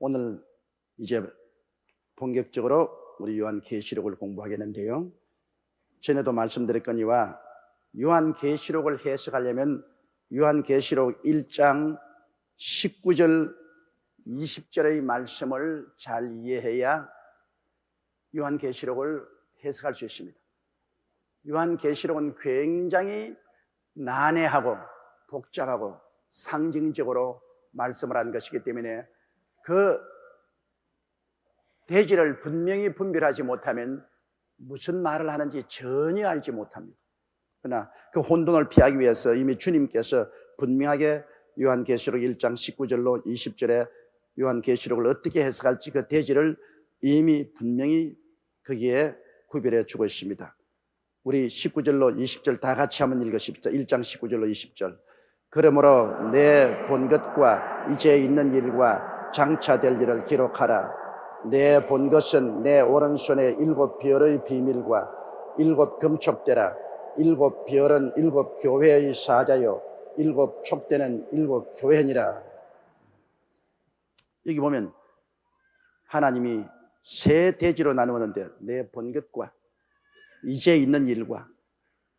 오늘 이제 본격적으로 우리 요한계시록을 공부하겠는데요. 전에도 말씀드렸거니와 요한계시록을 해석하려면 요한계시록 1장 19절 20절의 말씀을 잘 이해해야 요한계시록을 해석할 수 있습니다. 요한계시록은 굉장히 난해하고 복잡하고 상징적으로 말씀을 한 것이기 때문에 그 대지를 분명히 분별하지 못하면 무슨 말을 하는지 전혀 알지 못합니다. 그러나 그 혼돈을 피하기 위해서 이미 주님께서 분명하게 요한계시록 1장 19절로 20절에 요한계시록을 어떻게 해석할지 그 대지를 이미 분명히 거기에 구별해 주고 있습니다. 우리 19절로 20절 다 같이 한번 읽으십시다. 1장 19절로 20절. 그러므로 내 본 것과 이제 있는 일과 장차 될 일을 기록하라. 내 본 것은 내 오른손에 7 별의 비밀과 7 금촉대라. 7 별은 7 교회의 사자요 7 촉대는 7 교회니라. 여기 보면 하나님이 세 대지로 나누었는데 내 본 것과 이제 있는 일과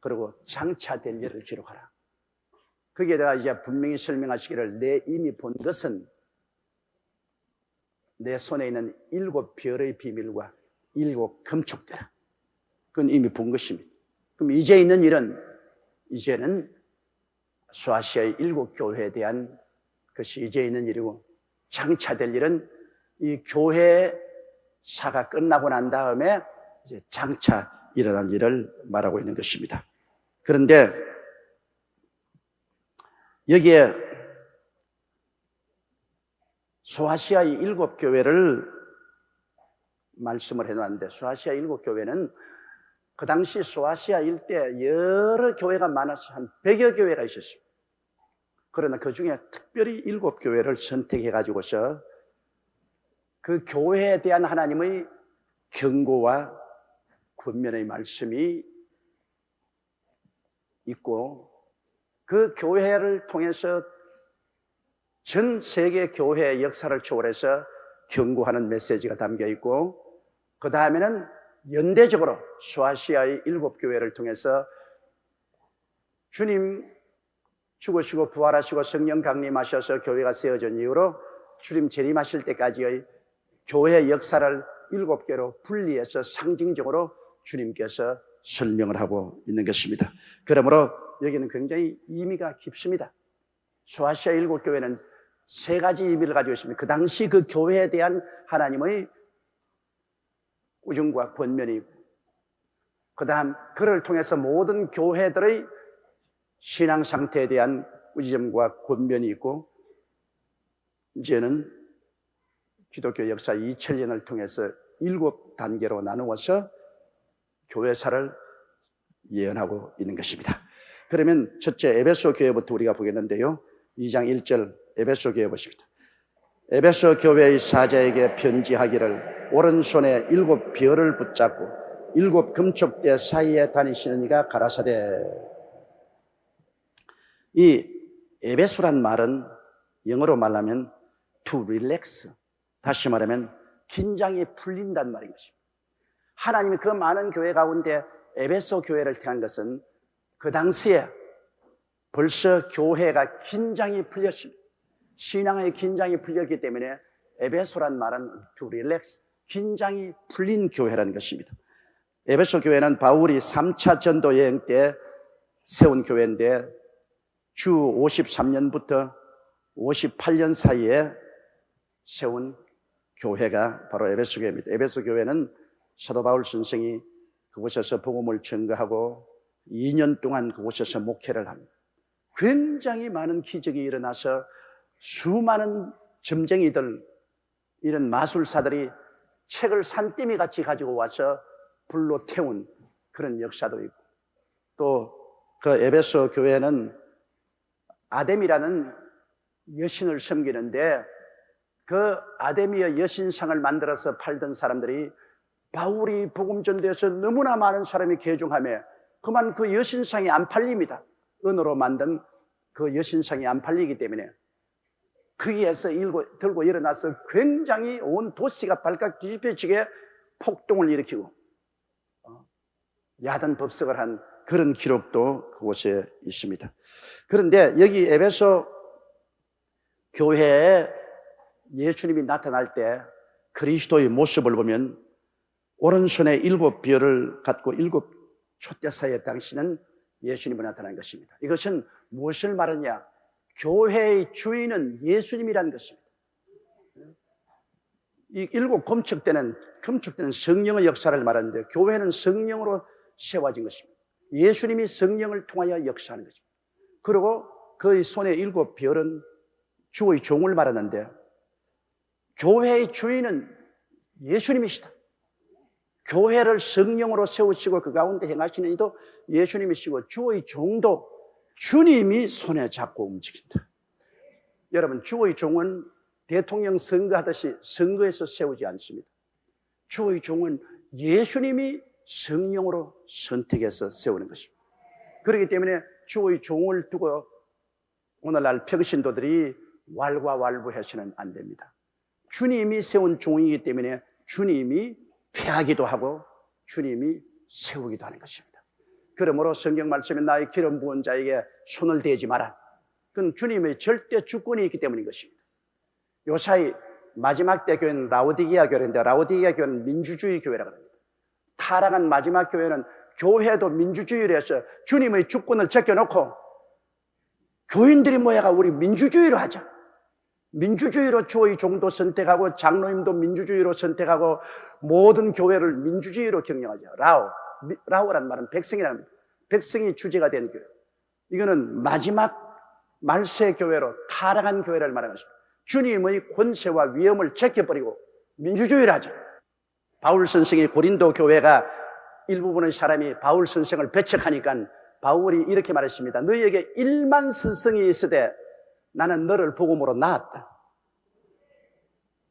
그리고 장차 될 일을 기록하라. 거기에다가 이제 분명히 설명하시기를 내 이미 본 것은 내 손에 있는 7 별의 비밀과 7 금촉대라. 그건 이미 본 것입니다. 그럼 이제 있는 일은 이제는 소아시아의 7 교회에 대한 것이 이제 있는 일이고 장차 될 일은 이 교회사가 끝나고 난 다음에 이제 장차 일어날 일을 말하고 있는 것입니다. 그런데 여기에 소아시아의 7 교회를 말씀을 해놨는데 소아시아 7 교회는 그 당시 소아시아 일대 여러 교회가 많아서 한 100여 교회가 있었습니다. 그러나 그 중에 특별히 7 교회를 선택해 가지고서 그 교회에 대한 하나님의 경고와 권면의 말씀이 있고 그 교회를 통해서 전 세계 교회의 역사를 초월해서 경고하는 메시지가 담겨 있고 그 다음에는 연대적으로 소아시아의 7 교회를 통해서 주님 죽으시고 부활하시고 성령 강림하셔서 교회가 세워진 이후로 주님 재림하실 때까지의 교회의 역사를 7개로 분리해서 상징적으로 주님께서 설명을 하고 있는 것입니다. 그러므로 여기는 굉장히 의미가 깊습니다. 소아시아 7 교회는 3가지 의미를 가지고 있습니다. 그 당시 그 교회에 대한 하나님의 꾸중과 권면이 있고 그 다음 그를 통해서 모든 교회들의 신앙 상태에 대한 꾸짖음과 권면이 있고 이제는 기독교 역사 2000년을 통해서 7 단계로 나누어서 교회사를 예언하고 있는 것입니다. 그러면 첫째 에베소 교회부터 우리가 보겠는데요. 2장 1절 에베소 교회 보십시다. 에베소 교회의 사자에게 편지하기를 오른손에 7 별을 붙잡고 7 금촉대 사이에 다니시는 이가 가라사대. 이 에베소란 말은 영어로 말하면 to relax, 다시 말하면 긴장이 풀린다는 말인 것입니다. 하나님이 그 많은 교회 가운데 에베소 교회를 택한 것은 그 당시에 벌써 교회가 긴장이 풀렸습니다. 신앙의 긴장이 풀렸기 때문에 에베소란 말은 to relax, 긴장이 풀린 교회라는 것입니다. 에베소 교회는 바울이 3차 전도 여행 때 세운 교회인데 주 53년부터 58년 사이에 세운 교회가 바로 에베소 교회입니다. 에베소 교회는 사도 바울 선생이 그곳에서 복음을 전거하고 2년 동안 그곳에서 목회를 합니다. 굉장히 많은 기적이 일어나서 수많은 점쟁이들, 이런 마술사들이 책을 산더미 같이 가지고 와서 불로 태운 그런 역사도 있고 또 그 에베소 교회는 아데미라는 여신을 섬기는데 그 아데미의 여신상을 만들어서 팔던 사람들이 바울이 복음 전도에서 너무나 많은 사람이 개종하며 그만 그 여신상이 안 팔립니다. 은으로 만든 그 여신상이 안 팔리기 때문에 거기에서 들고 일어나서 굉장히 온 도시가 발칵 뒤집혀지게 폭동을 일으키고 야단 법석을 한 그런 기록도 그곳에 있습니다. 그런데 여기 에베소 교회에 예수님이 나타날 때 그리스도의 모습을 보면 오른손에 7별을 갖고 7촛대사의 당신은 예수님이 나타난 것입니다. 이것은 무엇을 말하냐? 교회의 주인은 예수님이라는 것입니다. 이 7 금축대는 성령의 역사를 말하는데 교회는 성령으로 세워진 것입니다. 예수님이 성령을 통하여 역사하는 것입니다. 그리고 그의 손에 7별은 주의 종을 말하는데 교회의 주인은 예수님이시다. 교회를 성령으로 세우시고 그 가운데 행하시는 이도 예수님이시고 주의 종도 주님이 손에 잡고 움직인다. 여러분, 주의 종은 대통령 선거하듯이 선거에서 세우지 않습니다. 주의 종은 예수님이 성령으로 선택해서 세우는 것입니다. 그렇기 때문에 주의 종을 두고 오늘날 평신도들이 왈가왈부해서는 안 됩니다. 주님이 세운 종이기 때문에 주님이 패하기도 하고 주님이 세우기도 하는 것입니다. 그러므로 성경 말씀에 나의 기름 부은 자에게 손을 대지 마라. 그건 주님의 절대 주권이 있기 때문인 것입니다. 요사이 마지막 때 교회는 라오디게아 교회인데 라오디게아 교회는 민주주의 교회라고 합니다. 타락한 마지막 교회는 교회도 민주주의로 해서 주님의 주권을 제껴놓고 교인들이 모여가 우리 민주주의로 하자. 민주주의로 주의 종도 선택하고 장로님도 민주주의로 선택하고 모든 교회를 민주주의로 경영하자. 라오란 말은 백성이라는 겁니다. 백성이 주제가 된 교회. 이거는 마지막 말세 교회로 타락한 교회를 말하는 것입니다. 주님의 권세와 위엄을 제껴버리고 민주주의를 하자. 바울 선생이 고린도 교회가 일부분의 사람이 바울 선생을 배척하니까 바울이 이렇게 말했습니다. 너희에게 1만 선생이 있으되 나는 너를 복음으로 낳았다.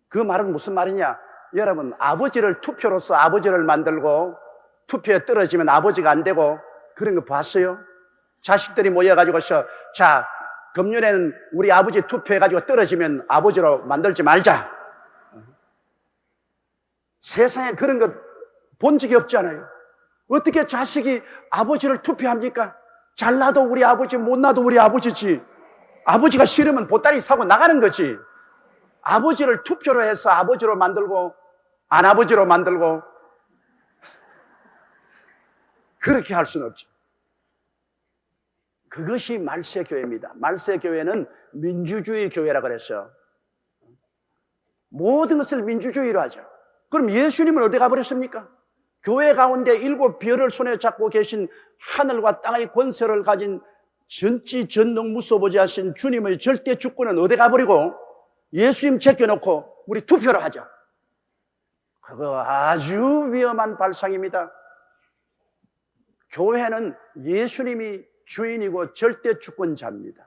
그 말은 무슨 말이냐? 여러분, 아버지를 투표로서 아버지를 만들고 투표에 떨어지면 아버지가 안 되고 그런 거 봤어요? 자식들이 모여가지고서 자, 금년에는 우리 아버지 투표해가지고 떨어지면 아버지로 만들지 말자. 세상에 그런 거 본 적이 없잖아요. 어떻게 자식이 아버지를 투표합니까? 잘나도 우리 아버지, 못나도 우리 아버지지. 아버지가 싫으면 보따리 사고 나가는 거지. 아버지를 투표로 해서 아버지로 만들고 안 아버지로 만들고 그렇게 할 수는 없죠. 그것이 말세 교회입니다. 말세 교회는 민주주의 교회라고 그랬어요. 모든 것을 민주주의로 하죠. 그럼 예수님은 어디 가버렸습니까? 교회 가운데 7별을 손에 잡고 계신 하늘과 땅의 권세를 가진 전지 전능 무소부지 하신 주님의 절대 주권은 어디 가버리고 예수님 제껴놓고 우리 투표를 하자. 그거 아주 위험한 발상입니다. 교회는 예수님이 주인이고 절대 주권자입니다.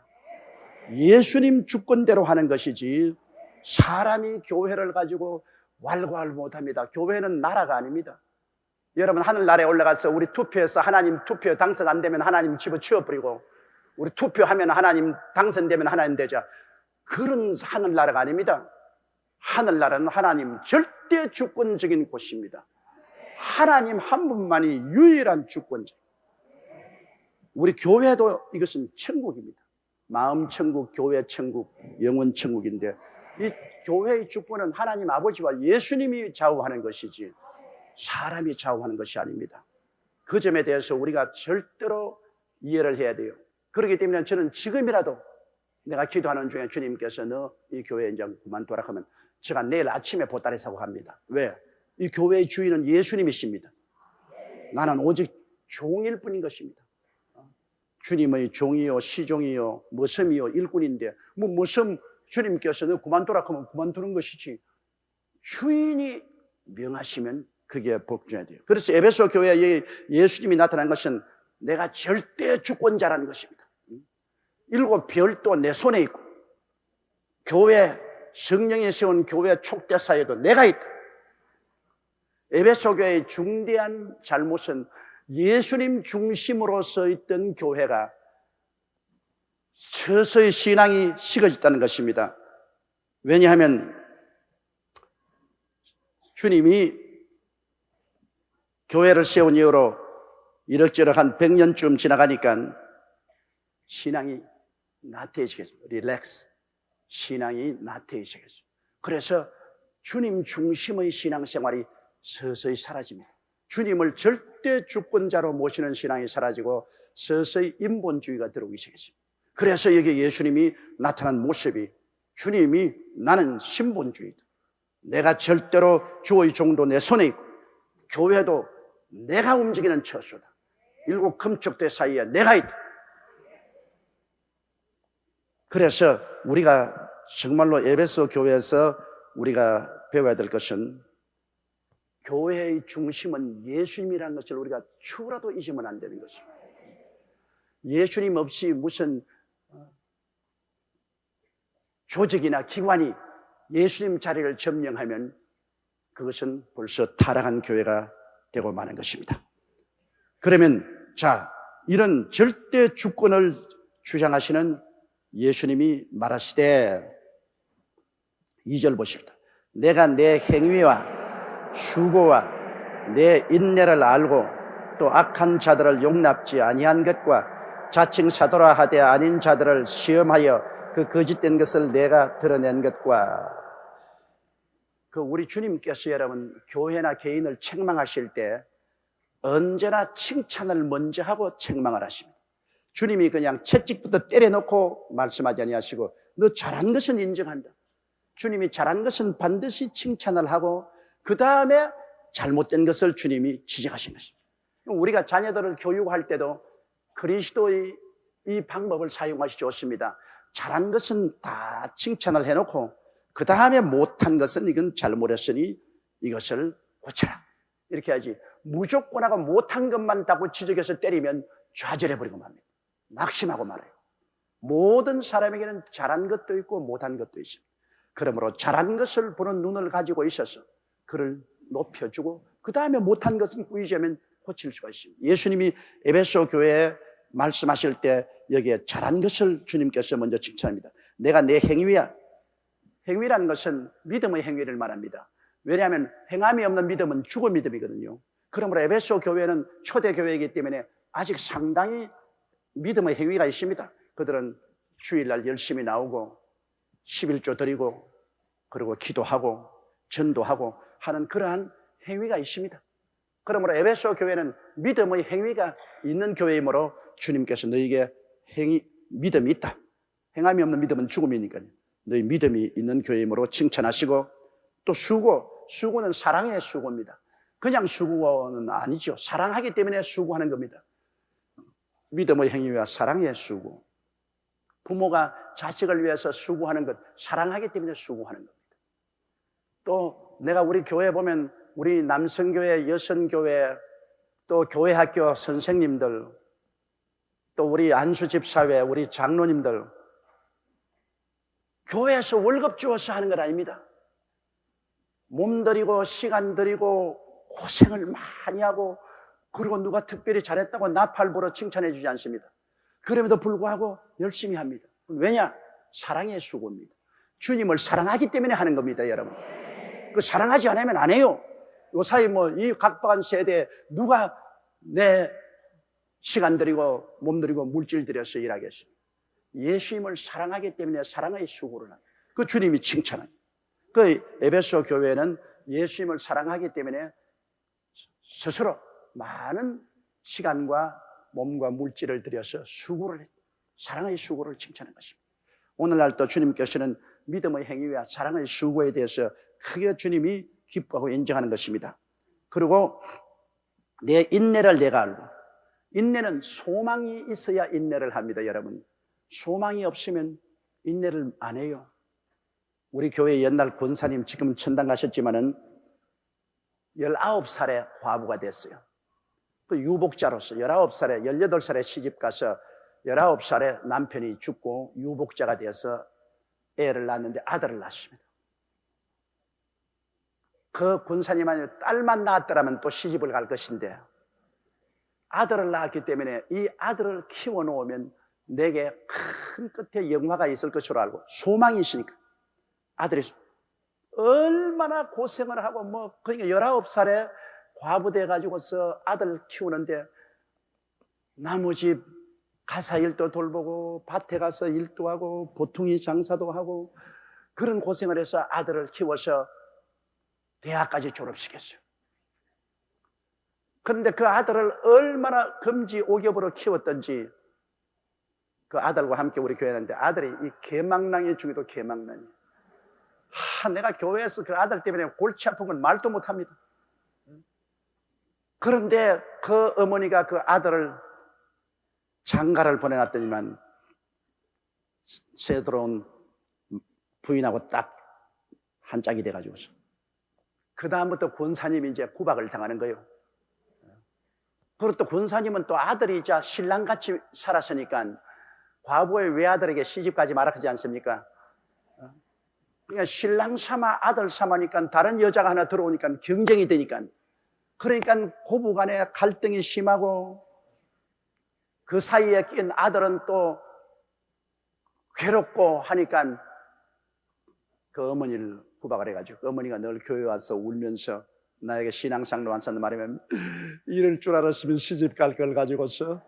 예수님 주권대로 하는 것이지 사람이 교회를 가지고 왈가왈부 못합니다. 교회는 나라가 아닙니다. 여러분, 하늘나라에 올라가서 우리 투표해서 하나님 투표 당선 안 되면 하나님 집어치워버리고 우리 투표하면 하나님 당선되면 하나님 되자. 그런 하늘나라가 아닙니다. 하늘나라는 하나님 절대 주권적인 곳입니다. 하나님 한 분만이 유일한 주권자. 우리 교회도 이것은 천국입니다. 마음 천국, 교회 천국, 영혼 천국인데 이 교회의 주권은 하나님 아버지와 예수님이 좌우하는 것이지 사람이 좌우하는 것이 아닙니다. 그 점에 대해서 우리가 절대로 이해를 해야 돼요. 그렇기 때문에 저는 지금이라도 내가 기도하는 중에 주님께서 너 이 교회 이제 그만둬라 하면 제가 내일 아침에 보따리 사고 갑니다. 왜? 이 교회의 주인은 예수님이십니다. 나는 오직 종일 뿐인 것입니다. 주님의 종이요, 시종이요, 머슴이요, 일꾼인데 머슴 주님께서 너 그만둬라 하면 그만두는 것이지 주인이 명하시면 그게 복종해야 돼요. 그래서 에베소 교회에 예수님이 나타난 것은 내가 절대 주권자라는 것입니다. 7별도 내 손에 있고 교회 성령이 세운 교회 촉대사에도 내가 있다. 에베소 교회의 중대한 잘못은 예수님 중심으로 서 있던 교회가 서서히 신앙이 식어졌다는 것입니다. 왜냐하면 주님이 교회를 세운 이후로 이럭저럭 한 100년쯤 지나가니까 신앙이 나태해지겠습니다. 릴렉스. 신앙이 나태해지겠습니다. 그래서 주님 중심의 신앙생활이 서서히 사라집니다. 주님을 절대 주권자로 모시는 신앙이 사라지고 서서히 인본주의가 들어오기 시작했습니다. 그래서 여기 예수님이 나타난 모습이 주님이 나는 신본주의다. 내가 절대로 주의 종도 내 손에 있고 교회도 내가 움직이는 처소다. 일곱 금축대 사이에 내가 있다. 그래서 우리가 정말로 에베소 교회에서 우리가 배워야 될 것은 교회의 중심은 예수님이라는 것을 우리가 추라도 잊으면 안 되는 것입니다. 예수님 없이 무슨 조직이나 기관이 예수님 자리를 점령하면 그것은 벌써 타락한 교회가 되고 마는 것입니다. 그러면 자, 이런 절대 주권을 주장하시는 예수님이 말하시되 2절 보십시다. 내가 내 행위와 수고와 내 인내를 알고 또 악한 자들을 용납지 아니한 것과 자칭 사도라 하되 아닌 자들을 시험하여 그 거짓된 것을 내가 드러낸 것과 우리 주님께서 여러분 교회나 개인을 책망하실 때 언제나 칭찬을 먼저 하고 책망을 하십니다. 주님이 그냥 채찍부터 때려놓고 말씀하지 아니하시고 너 잘한 것은 인정한다. 주님이 잘한 것은 반드시 칭찬을 하고 그 다음에 잘못된 것을 주님이 지적하신 것입니다. 우리가 자녀들을 교육할 때도 그리스도의 이 방법을 사용하시 좋습니다. 잘한 것은 다 칭찬을 해놓고 그 다음에 못한 것은 이건 잘못했으니 이것을 고쳐라. 이렇게 하지. 무조건하고 못한 것만 따고 지적해서 때리면 좌절해버리고 맙니다. 낙심하고 말아요. 모든 사람에게는 잘한 것도 있고 못한 것도 있습니다. 그러므로 잘한 것을 보는 눈을 가지고 있어서 그를 높여주고 그 다음에 못한 것은 꾸이자면 고칠 수가 있습니다. 예수님이 에베소 교회에 말씀하실 때 여기에 잘한 것을 주님께서 먼저 칭찬합니다. 내가 내 행위야. 행위라는 것은 믿음의 행위를 말합니다. 왜냐하면 행함이 없는 믿음은 죽은 믿음이거든요. 그러므로 에베소 교회는 초대 교회이기 때문에 아직 상당히 믿음의 행위가 있습니다. 그들은 주일날 열심히 나오고 11조 드리고 그리고 기도하고 전도하고 하는 그러한 행위가 있습니다. 그러므로 에베소 교회는 믿음의 행위가 있는 교회이므로 주님께서 너희에게 믿음이 있다. 행함이 없는 믿음은 죽음이니까요. 너희 믿음이 있는 교회이므로 칭찬하시고 또 수고는 사랑의 수고입니다. 그냥 수고는 아니죠. 사랑하기 때문에 수고하는 겁니다. 믿음의 행위와 사랑의 수고. 부모가 자식을 위해서 수고하는 것, 사랑하기 때문에 수고하는 겁니다. 또 내가 우리 교회 보면 우리 남성교회, 여성교회, 또 교회학교 선생님들, 또 우리 안수집사회, 우리 장로님들, 교회에서 월급 주어서 하는 것 아닙니다. 몸 들이고 시간 들이고 고생을 많이 하고 그리고 누가 특별히 잘했다고 나팔부러 칭찬해 주지 않습니다. 그럼에도 불구하고 열심히 합니다. 왜냐? 사랑의 수고입니다. 주님을 사랑하기 때문에 하는 겁니다, 여러분. 그 사랑하지 않으면 안 해요. 요사이 이 각박한 세대에 누가 내 시간 들이고 몸 들이고 물질 들여서 일하겠습니까? 예수님을 사랑하기 때문에 사랑의 수고를 합니다. 그 주님이 칭찬합니다. 그 에베소 교회는 예수님을 사랑하기 때문에 스스로 많은 시간과 몸과 물질을 들여서 수고를 했다. 사랑의 수고를 칭찬한 것입니다. 오늘날 또 주님께서는 믿음의 행위와 사랑의 수고에 대해서 크게 주님이 기뻐하고 인정하는 것입니다. 그리고 내 인내를 내가 알고, 인내는 소망이 있어야 인내를 합니다, 여러분. 소망이 없으면 인내를 안 해요. 우리 교회 옛날 권사님 지금 천당 가셨지만은 19살에 과부가 됐어요. 그 유복자로서 19살에 18살에 시집 가서 19살에 남편이 죽고 유복자가 되어서 애를 낳았는데 아들을 낳았습니다. 그 권사님한테 딸만 낳았더라면 또 시집을 갈 것인데 아들을 낳았기 때문에 이 아들을 키워놓으면 내게 큰 끝에 영화가 있을 것으로 알고 소망이 있으니까 아들이 얼마나 고생을 하고 그러니까 19살에 과부돼 가지고서 아들 키우는데 나무집 가사 일도 돌보고 밭에 가서 일도 하고 보통이 장사도 하고 그런 고생을 해서 아들을 키워서 대학까지 졸업시켰어요. 그런데 그 아들을 얼마나 금지옥엽으로 키웠던지 그 아들과 함께 우리 교회 하는데 아들이 이 개망랑이 중에도 개망랑이에요. 내가 교회에서 그 아들 때문에 골치 아픈 건 말도 못합니다. 그런데 그 어머니가 그 아들을 장가를 보내놨더니만 새 들어온 부인하고 딱 한 짝이 돼가지고서 그 다음부터 권사님이 이제 구박을 당하는 거예요. 그리고 또 권사님은 또 아들이자 신랑같이 살았으니까 과부의 외아들에게 시집가지 말아 하지 않습니까? 그러니까 신랑 삼아 아들 삼아니까 다른 여자가 하나 들어오니까 경쟁이 되니까 그러니까 고부간에 갈등이 심하고 그 사이에 낀 아들은 또 괴롭고 하니까 그 어머니를 구박을 해가지고 그 어머니가 늘 교회 와서 울면서 나에게 신앙상로 완산을 말하면 이럴 줄 알았으면 시집 갈 걸 가지고서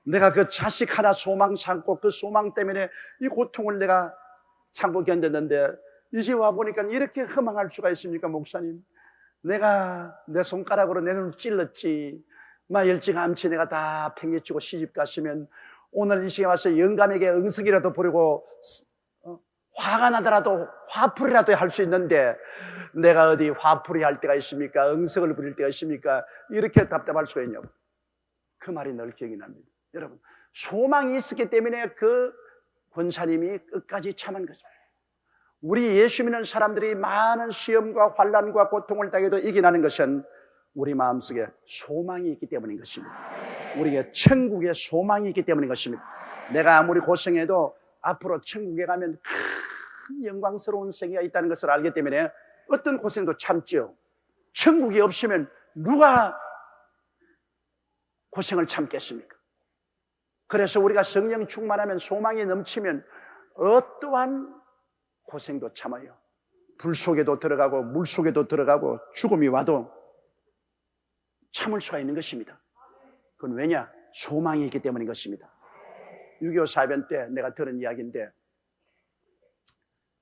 내가 그 자식 하나 소망 참고 그 소망 때문에 이 고통을 내가 참고 견뎠는데 이제 와보니까 이렇게 허망할 수가 있습니까 목사님? 내가 내 손가락으로 내 눈을 찔렀지 일찌감치 내가 다 팽개치고 시집 갔으면 오늘 이 시간에 와서 영감에게 응석이라도 부르고 화가 나더라도 화풀이라도 할 수 있는데 내가 어디 화풀이 할 때가 있습니까? 응석을 부릴 때가 있습니까? 이렇게 답답할 수가 있냐고. 그 말이 늘 기억이 납니다. 여러분 소망이 있었기 때문에 그 권사님이 끝까지 참은 거죠. 우리 예수 믿는 사람들이 많은 시험과 환난과 고통을 당해도 이겨나는 것은 우리 마음속에 소망이 있기 때문인 것입니다. 우리에게 천국의 소망이 있기 때문인 것입니다. 내가 아무리 고생해도 앞으로 천국에 가면 큰 영광스러운 생애가 있다는 것을 알기 때문에 어떤 고생도 참죠. 천국이 없으면 누가 고생을 참겠습니까? 그래서 우리가 성령 충만하면 소망이 넘치면 어떠한 고생도 참아요. 불 속에도 들어가고 물 속에도 들어가고 죽음이 와도 참을 수가 있는 것입니다. 그건 왜냐? 소망이 있기 때문인 것입니다. 6.25 사변 때 내가 들은 이야기인데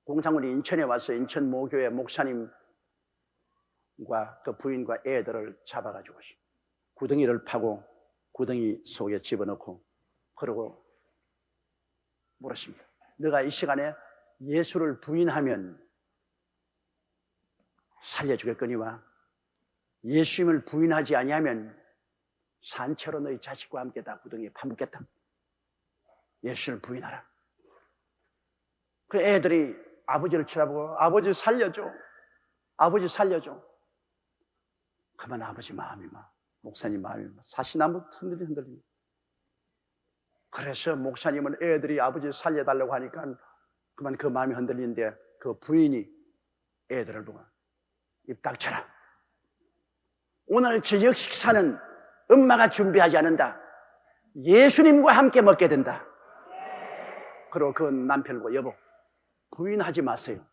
공산군이 인천에 와서 인천 모교회 목사님과 그 부인과 애들을 잡아가지고 구덩이를 파고 구덩이 속에 집어넣고 그러고 물었습니다. 너가 이 시간에 예수를 부인하면 살려주겠거니와 예수님을 부인하지 아니하면 산채로 너희 자식과 함께 다 구덩이에 파묻겠다. 예수를 부인하라. 그 애들이 아버지를 쳐다보고 아버지 살려줘. 아버지 살려줘. 그만 아버지 마음이 목사님 마음이 사시나무 흔들립니다. 그래서 목사님은 애들이 아버지 살려달라고 하니까 그만 그 마음이 흔들리는데 그 부인이 애들을 보고 입 닥쳐라. 오늘 저녁 식사는 엄마가 준비하지 않는다. 예수님과 함께 먹게 된다. 그리고 그 남편을 보고 여보 부인하지 마세요.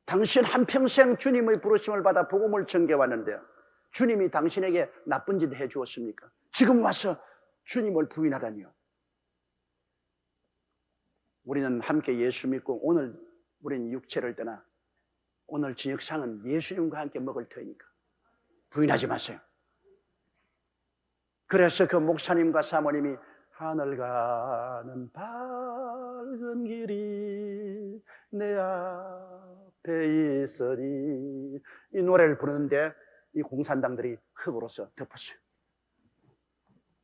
당신 한평생 주님의 부르심을 받아 복음을 전개왔는데 주님이 당신에게 나쁜 짓 해주었습니까? 지금 와서 주님을 부인하다니요. 우리는 함께 예수 믿고 오늘 우리는 육체를 떠나 오늘 저녁상은 예수님과 함께 먹을 터이니까 부인하지 마세요. 그래서 그 목사님과 사모님이 하늘 가는 밝은 길이 내 앞에 있으리 이 노래를 부르는데 이 공산당들이 흙으로서 덮었어요.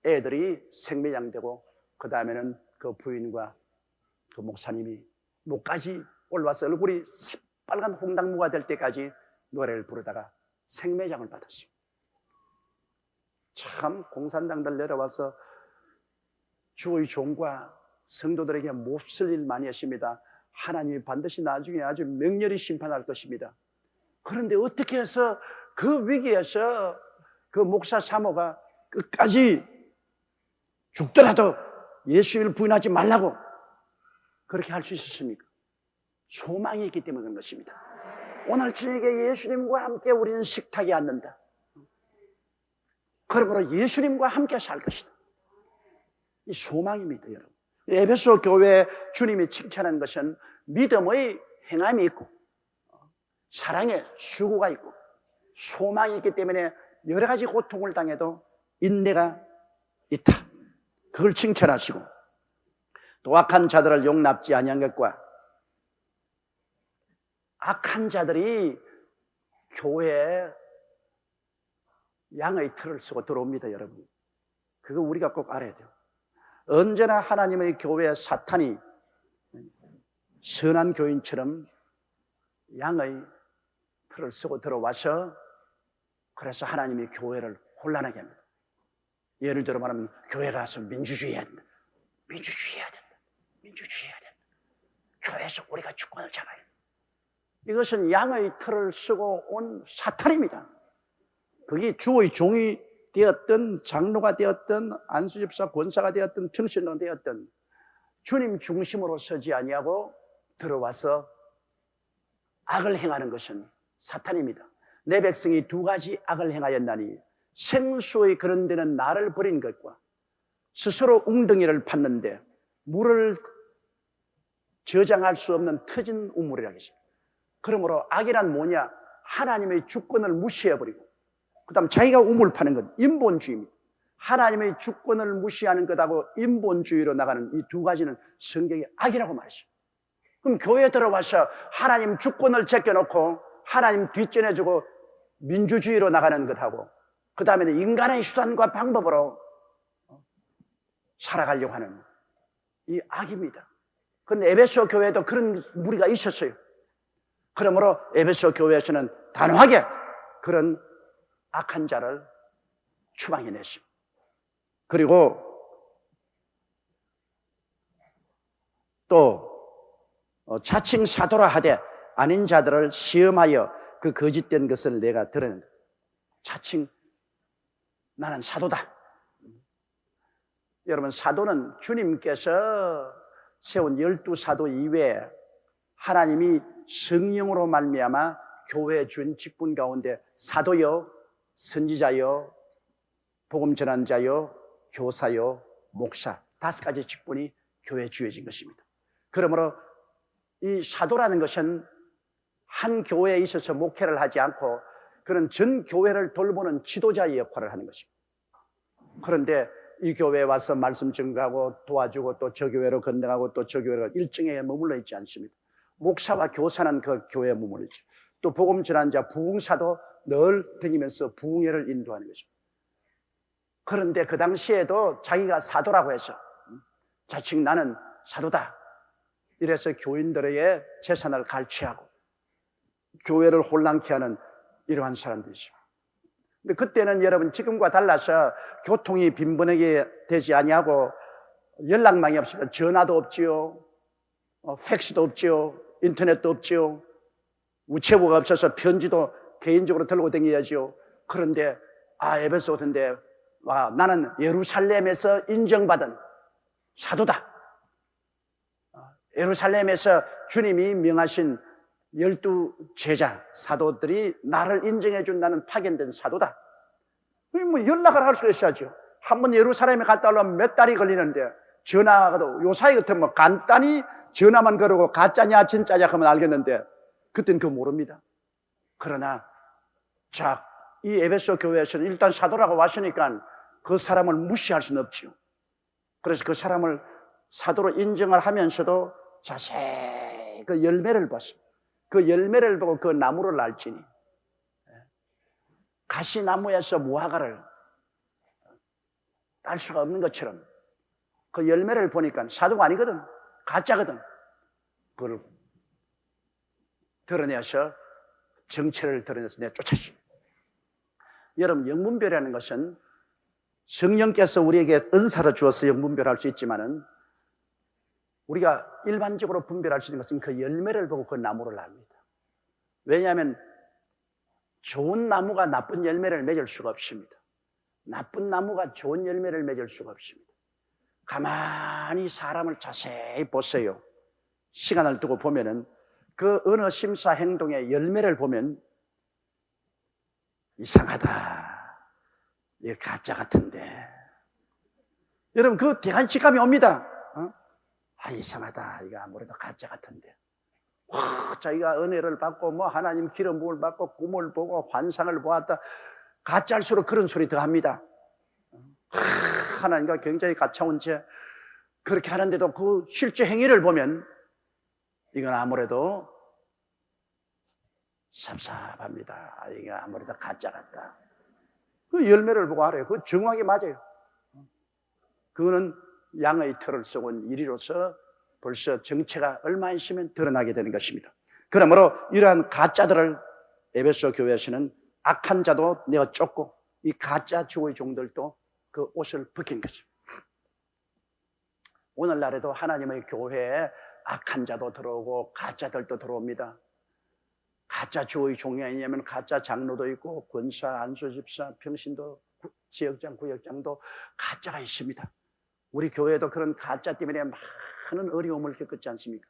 애들이 생매장되고 그 다음에는 그 부인과 그 목사님이 목까지 올라와서 얼굴이 새빨간 홍당무가 될 때까지 노래를 부르다가 생매장을 받았어요. 참 공산당들 내려와서 주의 종과 성도들에게 몹쓸 일 많이 하십니다. 하나님이 반드시 나중에 아주 맹렬히 심판할 것입니다. 그런데 어떻게 해서 그 위기에서 그 목사 사모가 끝까지 죽더라도 예수님을 부인하지 말라고 그렇게 할 수 있었습니까? 소망이 있기 때문에 그런 것입니다. 오늘 저녁에 예수님과 함께 우리는 식탁에 앉는다. 그러므로 예수님과 함께 살 것이다. 이 소망입니다, 여러분. 에베소 교회 주님이 칭찬한 것은 믿음의 행함이 있고 사랑의 수고가 있고 소망이 있기 때문에 여러 가지 고통을 당해도 인내가 있다. 그걸 칭찬하시고 또 악한 자들을 용납지 아니한 것과 악한 자들이 교회에 양의 틀을 쓰고 들어옵니다, 여러분. 그거 우리가 꼭 알아야 돼요. 언제나 하나님의 교회에 사탄이 선한 교인처럼 양의 틀을 쓰고 들어와서 그래서 하나님이 교회를 혼란하게 합니다. 예를 들어 말하면 교회 가서 민주주의 해야 된다. 민주주의 해야 된다. 민주주의 해야 된다. 교회에서 우리가 주권을 잡아야 된다. 이것은 양의 틀을 쓰고 온 사탄입니다. 그게 주의 종이 되었던 장로가 되었던 안수집사 권사가 되었던 평신도가 되었던 주님 중심으로 서지 아니하고 들어와서 악을 행하는 것은 사탄입니다. 내 백성이 두 가지 악을 행하였나니 생수의 그런 데는 나를 버린 것과 스스로 웅덩이를 팠는데 물을 저장할 수 없는 터진 우물이라고 했습니다. 그러므로 악이란 뭐냐? 하나님의 주권을 무시해버리고 그 다음 자기가 우물 파는 것, 인본주의입니다. 하나님의 주권을 무시하는 것하고 인본주의로 나가는 이 두 가지는 성경이 악이라고 말했습니다. 그럼 교회에 들어와서 하나님 주권을 제껴놓고 하나님 뒷전해주고 민주주의로 나가는 것하고 그 다음에는 인간의 수단과 방법으로 살아가려고 하는 이 악입니다. 그런데 에베소 교회에도 그런 무리가 있었어요. 그러므로 에베소 교회에서는 단호하게 그런 악한 자를 추방해냈습니다. 그리고 또 자칭 사도라 하되 아닌 자들을 시험하여 그 거짓된 것을 내가 드러낸다. 자칭 나는 사도다. 여러분, 사도는 주님께서 세운 12사도 이외에 하나님이 성령으로 말미암아 교회에 준 직분 가운데 사도요, 선지자요, 복음 전환자요, 교사요, 목사 5가지 직분이 교회에 주어진 것입니다. 그러므로 이 사도라는 것은 한 교회에 있어서 목회를 하지 않고 그런 전 교회를 돌보는 지도자의 역할을 하는 것입니다. 그런데 이 교회에 와서 말씀 증거하고 도와주고 또 저 교회로 건너가고 또 저 교회로 일정에 머물러 있지 않습니다. 목사와 교사는 그 교회에 머물러 있죠. 또 복음 전환자, 부흥사도 늘 다니면서 부흥회를 인도하는 것입니다. 그런데 그 당시에도 자기가 사도라고 해서 자칭 나는 사도다 이래서 교인들에게 재산을 갈취하고 교회를 혼란케 하는 이러한 사람들이십니다. 근데 그때는 여러분 지금과 달라서 교통이 빈번하게 되지 아니하고 연락망이 없으면 전화도 없지요, 팩스도 없지요, 인터넷도 없지요, 우체부가 없어서 편지도 개인적으로 들고 다녀야지요. 그런데 에베소 같은데 나는 예루살렘에서 인정받은 사도다. 예루살렘에서 주님이 명하신 12제자 사도들이 나를 인정해 준다는 파견된 사도다. 뭐 연락을 할 수 있어야죠. 한번 예루살렘에 갔다 오려면 몇 달이 걸리는데 전화도 요 사이 같으면 뭐 간단히 전화만 걸고 가짜냐 진짜냐 하면 알겠는데 그땐 그거 모릅니다. 그러나 이 에베소 교회에서는 일단 사도라고 왔으니까 그 사람을 무시할 수는 없지요. 그래서 그 사람을 사도로 인정을 하면서도 자세히 그 열매를 봤습니다. 그 열매를 보고 그 나무를 알지니 가시나무에서 무화과를 딸 수가 없는 것처럼 그 열매를 보니까 사도가 아니거든, 가짜거든. 그걸 드러내서 정체를 드러내서 내쫓았습니다. 여러분, 영분별이라는 것은 성령께서 우리에게 은사를 주어서 영분별할 수 있지만은 우리가 일반적으로 분별할 수 있는 것은 그 열매를 보고 그 나무를 압니다. 왜냐하면 좋은 나무가 나쁜 열매를 맺을 수가 없습니다. 나쁜 나무가 좋은 열매를 맺을 수가 없습니다. 가만히 사람을 자세히 보세요. 시간을 두고 보면은 그 어느 심사 행동의 열매를 보면 이상하다, 이거 가짜 같은데. 여러분, 그 대간직감이 옵니다. 이상하다, 이거 아무래도 가짜 같은데. 자기가 은혜를 받고 뭐 하나님 기름 부음을 받고 꿈을 보고 환상을 보았다, 가짜일수록 그런 소리 더 합니다. 하나님과 굉장히 가까운 채 그렇게 하는데도 그 실제 행위를 보면 이건 아무래도 삽삽합니다. 이게 아무래도 가짜 같다. 그 열매를 보고 알아요. 그거 정확히 맞아요. 그거는 양의 털을 썩은 이리로서 벌써 정체가 얼마 있으면 드러나게 되는 것입니다. 그러므로 이러한 가짜들을 에베소 교회에서는 악한 자도 내어 쫓고 이 가짜 주의 종들도 그 옷을 벗긴 것입니다. 오늘날에도 하나님의 교회에 악한 자도 들어오고 가짜들도 들어옵니다. 가짜 주의 종이 아니냐면 가짜 장로도 있고 권사, 안수집사, 평신도, 지역장, 구역장도 가짜가 있습니다. 우리 교회도 그런 가짜 때문에 많은 어려움을 겪었지 않습니까?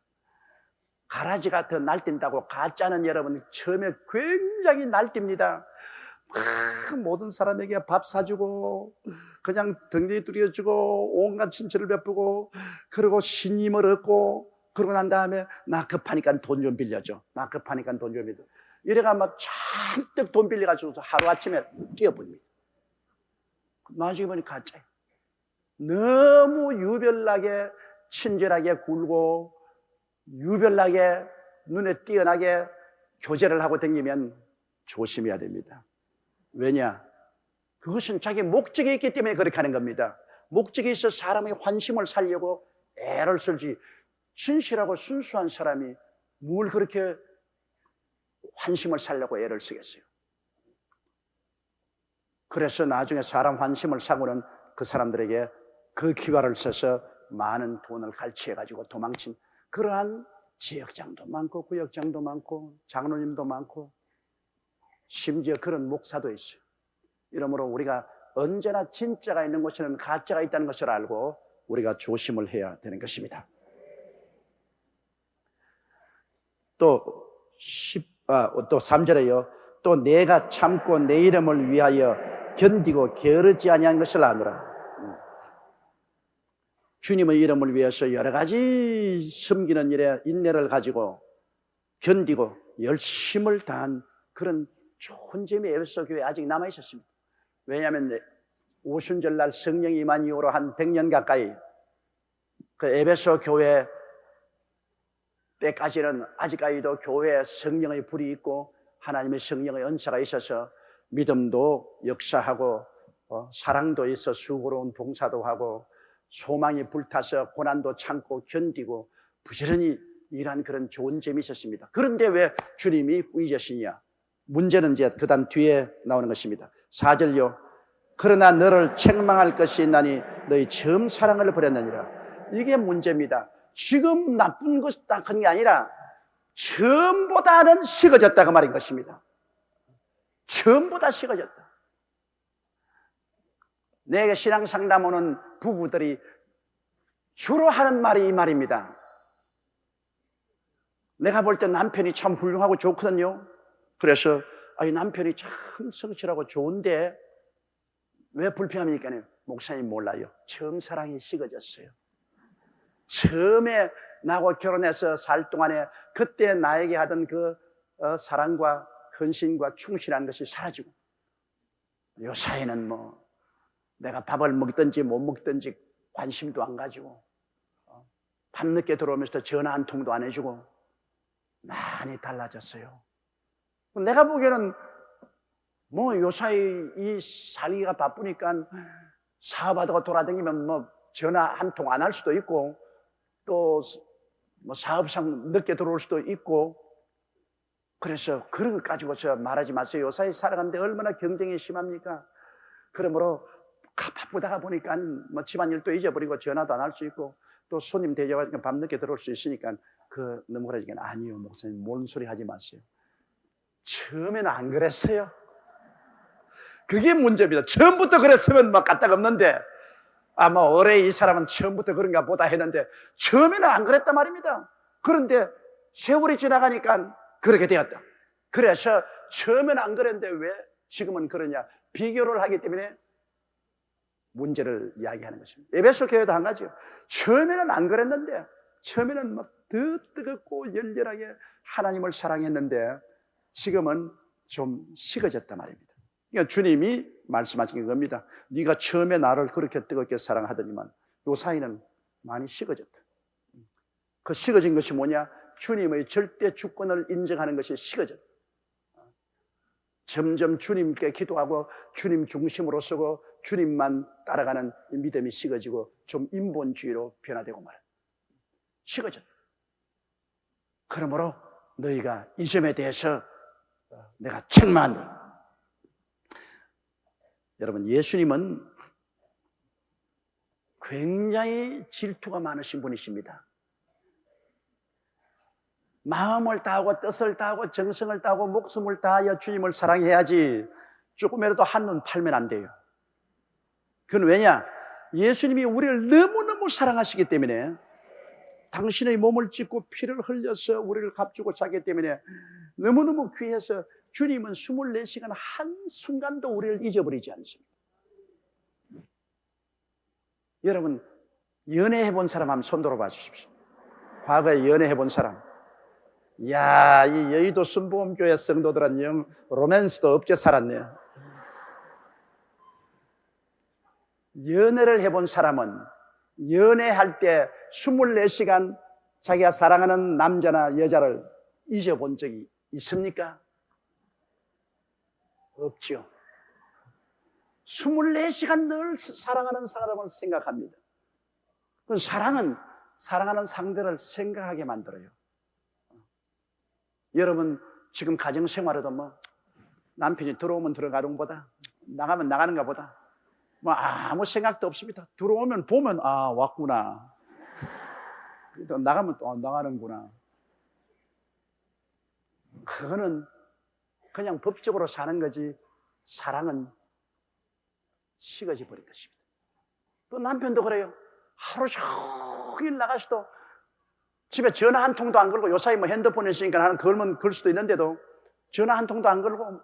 가라지가 더 날뛴다고 가짜는 여러분 처음에 굉장히 날뜁니다. 모든 사람에게 밥 사주고 그냥 등대에 두려주고 온갖 친절을 베푸고 그리고 신임을 얻고 그러고 난 다음에 나 급하니까 돈 좀 빌려줘. 나 급하니까 돈 좀 빌려줘. 이래가 막 잔뜩 돈 빌려가지고 하루아침에 뛰어버립니다. 나중에 보니 가짜예요. 너무 유별나게 친절하게 굴고 유별나게 눈에 띄어나게 교제를 하고 다니면 조심해야 됩니다. 왜냐? 그것은 자기 목적이 있기 때문에 그렇게 하는 겁니다. 목적이 있어 사람의 환심을 살려고 애를 쓸지 진실하고 순수한 사람이 뭘 그렇게 환심을 살려고 애를 쓰겠어요? 그래서 나중에 사람 환심을 사고는 그 사람들에게 그 기회를 써서 많은 돈을 갈취해가지고 도망친 그러한 지역장도 많고 구역장도 많고 장로님도 많고 심지어 그런 목사도 있어요. 이러므로 우리가 언제나 진짜가 있는 곳에는 가짜가 있다는 것을 알고 우리가 조심을 해야 되는 것입니다. 또 3절에요. 또 내가 참고 내 이름을 위하여 견디고 게으르지 아니한 것을 아노라. 주님의 이름을 위해서 여러 가지 섬기는 일에 인내를 가지고 견디고 열심을 다한 그런 좋은 점이 에베소 교회에 아직 남아 있었습니다. 왜냐하면 오순절날 성령이 임한 이후로 한 100년 가까이 그 에베소 교회 때까지는 아직까지도 교회에 성령의 불이 있고 하나님의 성령의 은사가 있어서 믿음도 역사하고 사랑도 있어 수고로운 봉사도 하고 소망이 불타서 고난도 참고 견디고 부지런히 일한 그런 좋은 점이 있었습니다. 그런데 왜 주님이 잊으시냐? 문제는 이제 그 다음 뒤에 나오는 것입니다. 4절요. 그러나 너를 책망할 것이 있나니 너희 처음 사랑을 버렸느니라. 이게 문제입니다. 지금 나쁜 것이 딱 그런 게 아니라 처음보다는 식어졌다 그 말인 것입니다. 처음보다 식어졌다. 내게 신앙 상담 오는 부부들이 주로 하는 말이 이 말입니다. 내가 볼 때 남편이 참 훌륭하고 좋거든요. 그래서 이 남편이 참 성실하고 좋은데 왜 불평합니까? 목사님 몰라요. 처음 사랑이 식어졌어요. 처음에 나하고 결혼해서 살 동안에 그때 나에게 하던 그 사랑과 헌신과 충실한 것이 사라지고 요 사이는 뭐 내가 밥을 먹든지 못 먹든지 관심도 안 가지고 밤늦게 들어오면서도 전화 한 통도 안 해주고 많이 달라졌어요. 내가 보기에는 뭐 요 사이 이 살기가 바쁘니까 사업하다가 돌아다니면 뭐 전화 한 통 안 할 수도 있고 또 뭐 사업상 늦게 들어올 수도 있고 그래서 그런 것 가지고서 말하지 마세요. 요 사이 살아가는데 얼마나 경쟁이 심합니까? 그러므로 바쁘다가 보니까 뭐 집안일도 잊어버리고 전화도 안 할 수 있고 또 손님 대접하니까 밤늦게 들어올 수 있으니까 그 너무 그러니까 아니요 목사님 뭔 소리 하지 마세요. 처음에는 안 그랬어요. 그게 문제입니다. 처음부터 그랬으면 막 까딱없는데 올해 이 사람은 처음부터 그런가 보다 했는데 처음에는 안 그랬단 말입니다. 그런데 세월이 지나가니까 그렇게 되었다. 그래서 처음엔 안 그랬는데 왜 지금은 그러냐? 비교를 하기 때문에 문제를 이야기하는 것입니다. 에베소 교회도 한 가지요. 처음에는 안 그랬는데, 처음에는 막 더 뜨겁고 열렬하게 하나님을 사랑했는데 지금은 좀 식어졌단 말입니다. 그러니까 주님이 말씀하신 겁니다. 네가 처음에 나를 그렇게 뜨겁게 사랑하더니만 요 사이는 많이 식어졌다. 그 식어진 것이 뭐냐? 주님의 절대 주권을 인정하는 것이 식어졌다. 점점 주님께 기도하고 주님 중심으로 서고 주님만 따라가는 믿음이 식어지고 좀 인본주의로 변화되고 말이야. 식어졌다. 그러므로 너희가 이 점에 대해서 내가 책망한다. 여러분, 예수님은 굉장히 질투가 많으신 분이십니다. 마음을 다하고 뜻을 다하고 정성을 다하고 목숨을 다하여 주님을 사랑해야지 조금이라도 한눈 팔면 안 돼요. 그건 왜냐? 예수님이 우리를 너무너무 사랑하시기 때문에, 당신의 몸을 찢고 피를 흘려서 우리를 값주고 자기 때문에 너무너무 귀해서 주님은 24시간 한순간도 우리를 잊어버리지 않습니다. 여러분, 연애해 본 사람 한번 손 들어봐 주십시오. 과거에 연애해 본 사람. 이야, 이 여의도 순복음교회 성도들은 영 로맨스도 없게 살았네요. 연애를 해본 사람은 연애할 때 24시간 자기가 사랑하는 남자나 여자를 잊어본 적이 있습니까? 없죠. 24시간 늘 사랑하는 사람을 생각합니다. 그 사랑은 사랑하는 상대를 생각하게 만들어요. 여러분, 지금 가정생활에도 뭐 남편이 들어오면 들어가는 것보다 나가면 나가는가 보다 뭐 아무 생각도 없습니다. 들어오면 보면 아, 왔구나. 또 나가면 또 나가는구나. 그거는 그냥 법적으로 사는 거지 사랑은 식어져 버린 것입니다. 또 남편도 그래요. 하루 종일 나가서도 집에 전화 한 통도 안 걸고, 요사이 뭐 핸드폰에 있으니까 하는 걸면 걸 수도 있는데도 전화 한 통도 안 걸고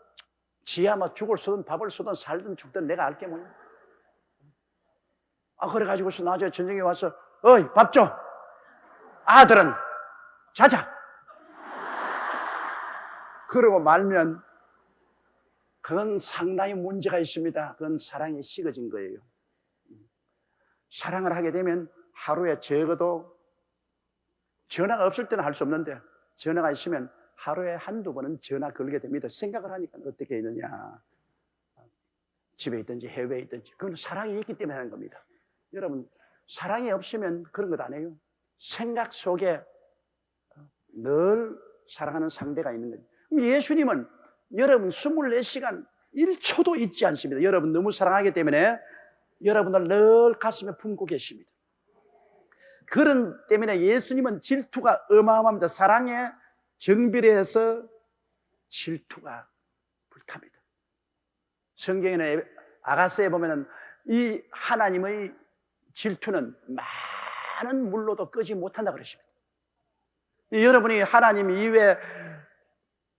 지야 뭐 죽을 쏘든 밥을 쏘든 살든 죽든 내가 알게 뭐냐. 그래가지고서 나중에 저녁에 와서 어이 밥 줘. 아들은 자자. 그러고 말면 그건 상당히 문제가 있습니다. 그건 사랑이 식어진 거예요. 사랑을 하게 되면 하루에 적어도 전화가 없을 때는 할 수 없는데 전화가 있으면 하루에 한두 번은 전화 걸게 됩니다. 생각을 하니까 어떻게 있느냐. 집에 있든지 해외에 있든지. 그건 사랑이 있기 때문에 하는 겁니다. 여러분, 사랑이 없으면 그런 것 안 해요. 생각 속에 늘 사랑하는 상대가 있는 거죠. 예수님은 여러분 24시간 1초도 잊지 않습니다. 여러분 너무 사랑하기 때문에 여러분을 늘 가슴에 품고 계십니다. 그런 때문에 예수님은 질투가 어마어마합니다. 사랑에 정비례해서 질투가 불탑니다. 성경에는 아가서에 보면은 이 하나님의 질투는 많은 물로도 끄지 못한다 그러십니다. 여러분이 하나님 이외에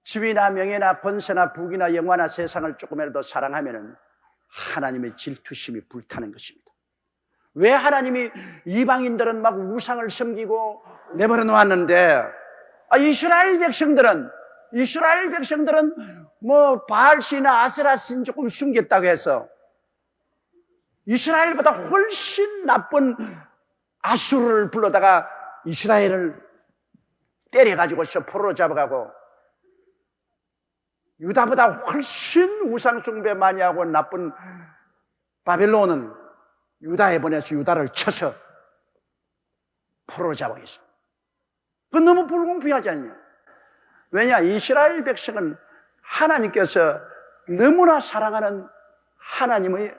지위나 명예나 권세나 부귀나 영화나 세상을 조금이라도 사랑하면은 하나님의 질투심이 불타는 것입니다. 왜 하나님이 이방인들은 막 우상을 섬기고 내버려 놓았는데 이스라엘 백성들은 뭐 바알신이나 아세라신 조금 숨겼다고 해서 이스라엘보다 훨씬 나쁜 아수르를 불러다가 이스라엘을 때려가지고서 포로로 잡아가고 유다보다 훨씬 우상 숭배 많이 하고 나쁜 바벨론은 유다에 보내서 유다를 쳐서 포로로 잡아가겠습니다. 그건 너무 불공평하지 않냐? 왜냐? 이스라엘 백성은 하나님께서 너무나 사랑하는 하나님의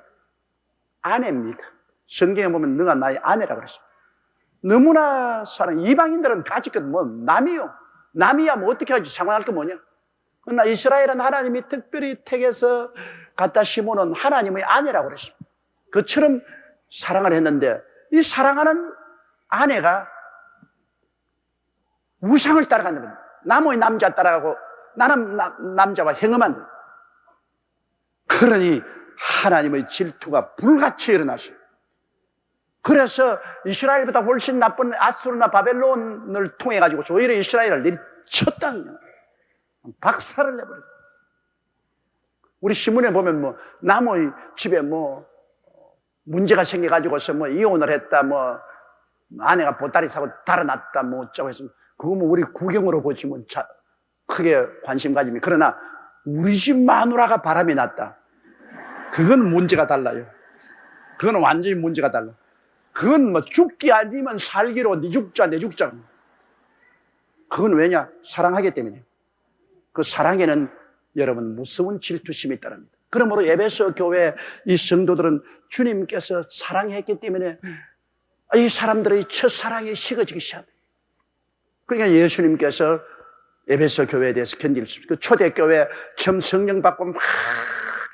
아내입니다. 성경에 보면 너가 나의 아내라 그랬습니다. 너무나 사랑. 이방인들은 가지껏 뭐 남이요. 남이야 뭐 어떻게 하지? 상관할 게 뭐냐? 그러나 이스라엘은 하나님이 특별히 택해서 갖다 심어놓은 하나님의 아내라고 그랬습니다. 그처럼 사랑을 했는데 이 사랑하는 아내가 우상을 따라가는 거예요. 나무의 남자 따라가고 나는 남자와 행음한 거예요. 그러니 하나님의 질투가 불같이 일어나셔요. 그래서 이스라엘보다 훨씬 나쁜 아수르나 바벨론을 통해 가지고 오히려 이스라엘을 내리쳤다는 거예요. 박살을 내버려요. 우리 신문에 보면 뭐 남의 집에 뭐 문제가 생겨가지고서 뭐 이혼을 했다, 뭐 아내가 보따리 사고 달아났다, 뭐 어쩌고 해서 그거 뭐 우리 구경으로 보지 뭐 크게 관심 가지면. 그러나 우리 집 마누라가 바람이 났다. 그건 문제가 달라요. 그건 완전히 문제가 달라. 그건 뭐 죽기 아니면 살기로 네 죽자 내 죽자. 그건 왜냐? 사랑하기 때문에. 그 사랑에는 여러분 무서운 질투심이 있다랍니다. 그러므로 에베소 교회 이 성도들은 주님께서 사랑했기 때문에 이 사람들의 첫사랑이 식어지기 시작합니다. 그러니까 예수님께서 에베소 교회에 대해서 견딜 수 없어요. 그 초대교회 처음 성령 받고 막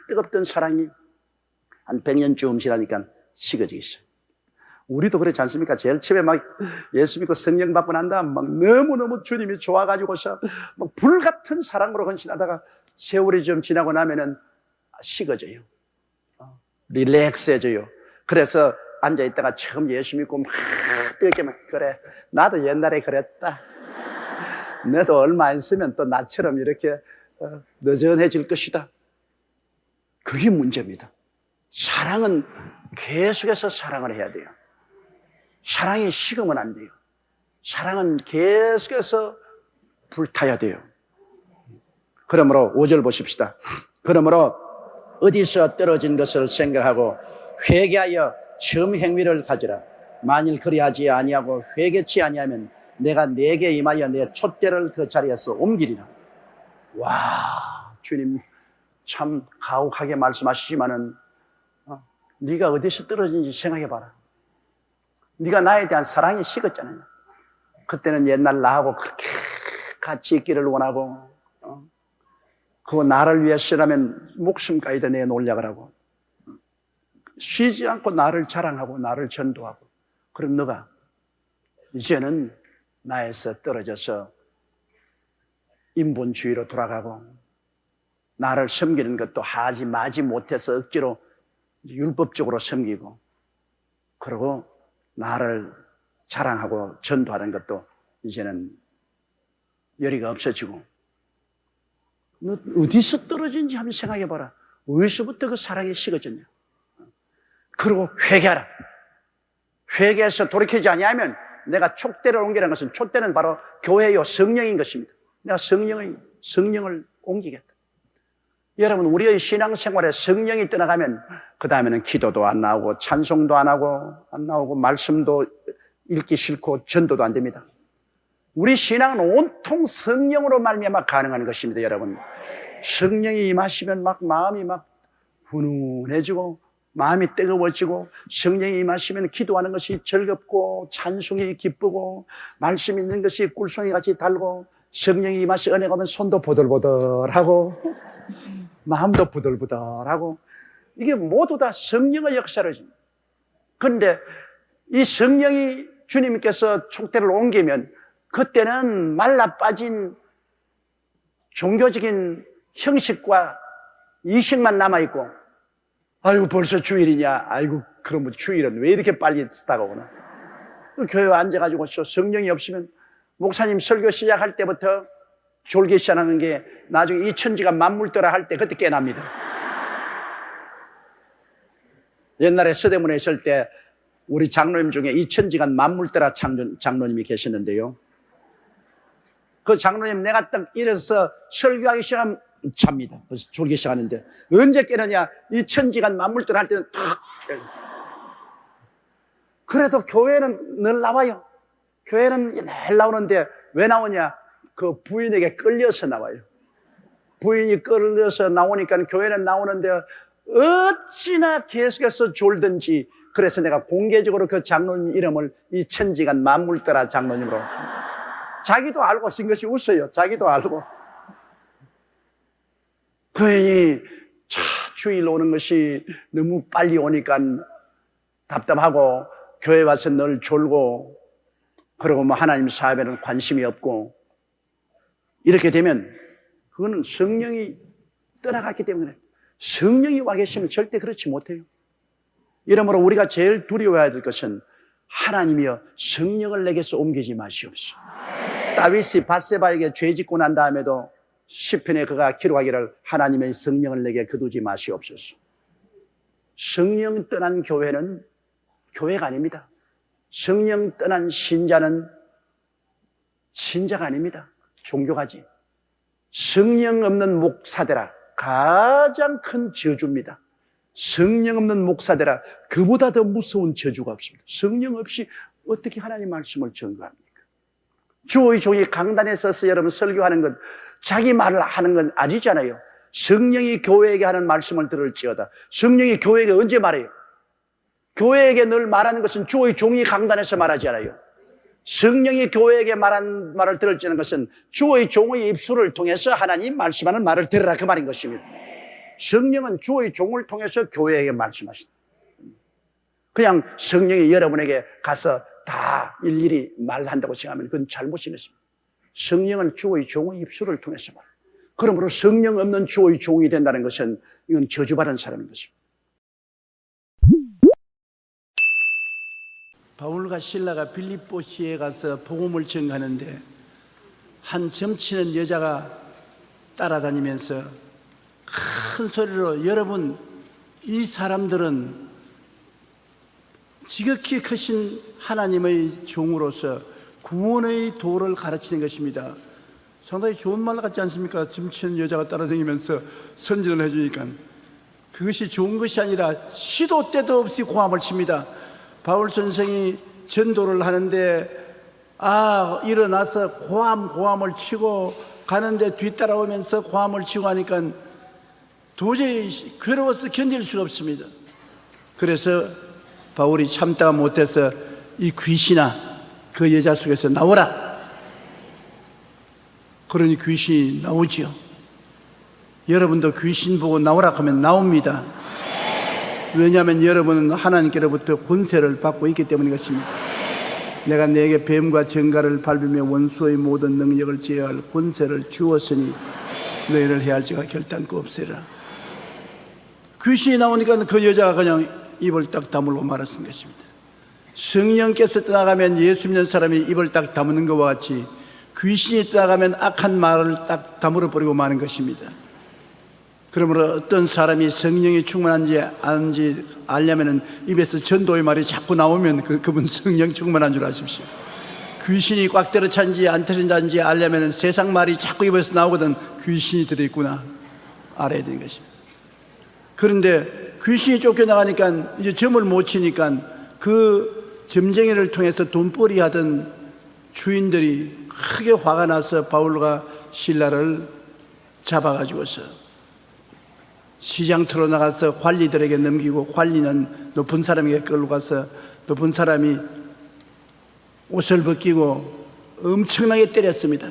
뜨겁던 사랑이 한 100년쯤 지나니까 식어지기 시작. 우리도 그렇지 않습니까? 제일 처음에 막 예수 믿고 성령 받고 난 다음 막 너무너무 주님이 좋아가지고서 막 불같은 사랑으로 헌신하다가 세월이 좀 지나고 나면은 식어져요. 릴렉스해져요. 그래서 앉아있다가 처음 예수 믿고 막 뜨겁게 막 그래. 나도 옛날에 그랬다. 너도 얼마 안 있으면 또 나처럼 이렇게 느슨해질 것이다. 그게 문제입니다. 사랑은 계속해서 사랑을 해야 돼요. 사랑이 식으면 안 돼요. 사랑은 계속해서 불타야 돼요. 그러므로 5절 보십시다. 그러므로 어디서 떨어진 것을 생각하고 회개하여 처음 행위를 가지라. 만일 그리하지 아니하고 회개치 아니하면 내가 네게 임하여 내 촛대를 그 자리에서 옮기리라. 와, 주님 참 가혹하게 말씀하시지만은 네가 어디서 떨어진지 생각해봐라. 네가 나에 대한 사랑이 식었잖아요. 그때는 옛날 나하고 그렇게 같이 있기를 원하고 그거 나를 위해서라면 목숨까지도 내놓으려고 하고 쉬지 않고 나를 자랑하고 나를 전도하고 그럼 너가 이제는 나에서 떨어져서 인본주의로 돌아가고 나를 섬기는 것도 하지 마지 못해서 억지로 율법적으로 섬기고 그리고 나를 자랑하고 전도하는 것도 이제는 열의가 없어지고 너 어디서 떨어진지 한번 생각해봐라. 어디서부터 그 사랑이 식어졌냐. 그리고 회개하라. 회개해서 돌이키지 아니하면 내가 촛대를 옮기라는 것은 촛대는 바로 교회요 성령인 것입니다. 내가 성령을 옮기겠다. 여러분 우리의 신앙생활에 성령이 떠나가면 그 다음에는 기도도 안 나오고 찬송도 안 나오고 말씀도 읽기 싫고 전도도 안 됩니다. 우리 신앙은 온통 성령으로 말미암아 가능한 것입니다. 여러분 성령이 임하시면 막 마음이 막 훈훈해지고 마음이 뜨거워지고 성령이 임하시면 기도하는 것이 즐겁고 찬송이 기쁘고 말씀 있는 것이 꿀송이 같이 달고 성령이 임하시 은혜가 오면 손도 보들보들하고 마음도 부들부들하고 이게 모두 다 성령의 역사를 줍니다. 그런데 이 성령이 주님께서 촉대를 옮기면 그때는 말라 빠진 종교적인 형식과 이식만 남아있고 아이고 벌써 주일이냐, 아이고 그러면 주일은 왜 이렇게 빨리 다가오나. 교회에 앉아가지고 성령이 없으면 목사님 설교 시작할 때부터 졸기 시작하는 게 나중에 이 천지가 만물떠라 할 때 그때 깨납니다. 옛날에 서대문에 있을 때 우리 장로님 중에 이 천지가 만물떠라 장로님이 계셨는데요. 그 장로님 내가 딱 일어서 설교하기 시작하면 잡니다. 그래서 졸기 시작하는데 언제 깨느냐? 이 천지가 만물떠라 할 때는 탁 깨요. 그래도 교회는 늘 나와요. 교회는 늘 나오는데 왜 나오냐? 그 부인에게 끌려서 나와요. 부인이 끌려서 나오니까 교회는 나오는데 어찌나 계속해서 졸든지 그래서 내가 공개적으로 그 장로님 이름을 이 천지간 만물떠라 장로님으로 자기도 알고 쓴 것이 웃어요. 자기도 알고. 부인이 주일 오는 것이 너무 빨리 오니까 답답하고 교회 와서 늘 졸고 그리고 뭐 하나님 사업에는 관심이 없고, 이렇게 되면 그거는 성령이 떠나갔기 때문에, 성령이 와 계시면 절대 그렇지 못해요. 이러므로 우리가 제일 두려워해야 될 것은 하나님이여 성령을 내게서 옮기지 마시옵소서. 다윗이 밧세바에게 죄 짓고 난 다음에도 시편에 그가 기록하기를 하나님의 성령을 내게 거두지 마시옵소서. 성령 떠난 교회는 교회가 아닙니다. 성령 떠난 신자는 신자가 아닙니다. 종교가지. 성령 없는 목사되라, 가장 큰 저주입니다. 성령 없는 목사되라, 그보다 더 무서운 저주가 없습니다. 성령 없이 어떻게 하나님 말씀을 전가합니까? 주의 종이 강단에 서서 여러분 설교하는 건 자기 말을 하는 건 아니잖아요. 성령이 교회에게 하는 말씀을 들을지어다. 성령이 교회에게 언제 말해요? 교회에게 늘 말하는 것은 주의 종이 강단에서 말하지 않아요. 성령이 교회에게 말한 말을 들을지는 것은 주의 종의 입술을 통해서 하나님 말씀하는 말을 들으라, 그 말인 것입니다. 성령은 주의 종을 통해서 교회에게 말씀하신다. 그냥 성령이 여러분에게 가서 다 일일이 말한다고 생각하면 그건 잘못인 것입니다. 성령은 주의 종의 입술을 통해서 말. 그러므로 성령 없는 주의 종이 된다는 것은 이건 저주받은 사람인 것입니다. 바울과 실라가 빌립보시에 가서 복음을 전하는데 한 점치는 여자가 따라다니면서 큰 소리로, 여러분, 이 사람들은 지극히 크신 하나님의 종으로서 구원의 도를 가르치는 것입니다. 상당히 좋은 말 같지 않습니까? 점치는 여자가 따라다니면서 선전을 해주니까. 그것이 좋은 것이 아니라 시도 때도 없이 고함을 칩니다. 바울 선생이 전도를 하는데 일어나서 고함을 치고 가는데 뒤따라오면서 고함을 치고 하니까 도저히 괴로워서 견딜 수가 없습니다. 그래서 바울이 참다가 못해서 이 귀신아, 그 여자 속에서 나오라. 그러니 귀신이 나오지요. 여러분도 귀신 보고 나오라 하면 나옵니다. 왜냐하면 여러분은 하나님께로부터 권세를 받고 있기 때문인 것입니다. 내가 너에게 뱀과 정갈을 밟으며 원수의 모든 능력을 제어할 권세를 주었으니 너희를 해할지가 결단코 없으리라. 귀신이 나오니까 그 여자가 그냥 입을 딱 다물고 말았던 것입니다. 성령께서 떠나가면 예수 믿는 사람이 입을 딱 다무는 것과 같이 귀신이 떠나가면 악한 말을 딱 다물어 버리고 마는 것입니다. 그러므로 어떤 사람이 성령이 충만한지 아닌지 알려면 입에서 전도의 말이 자꾸 나오면 그분 성령 충만한 줄 아십시오. 귀신이 꽉 들어찬지 안 들어찬지 알려면 세상 말이 자꾸 입에서 나오거든 귀신이 들어있구나 알아야 되는 것입니다. 그런데 귀신이 쫓겨나가니까 이제 점을 못 치니까 그 점쟁이를 통해서 돈벌이 하던 주인들이 크게 화가 나서 바울과 실라를 잡아가지고서 시장터로 나가서 관리들에게 넘기고, 관리는 높은 사람에게 끌고 가서 높은 사람이 옷을 벗기고 엄청나게 때렸습니다.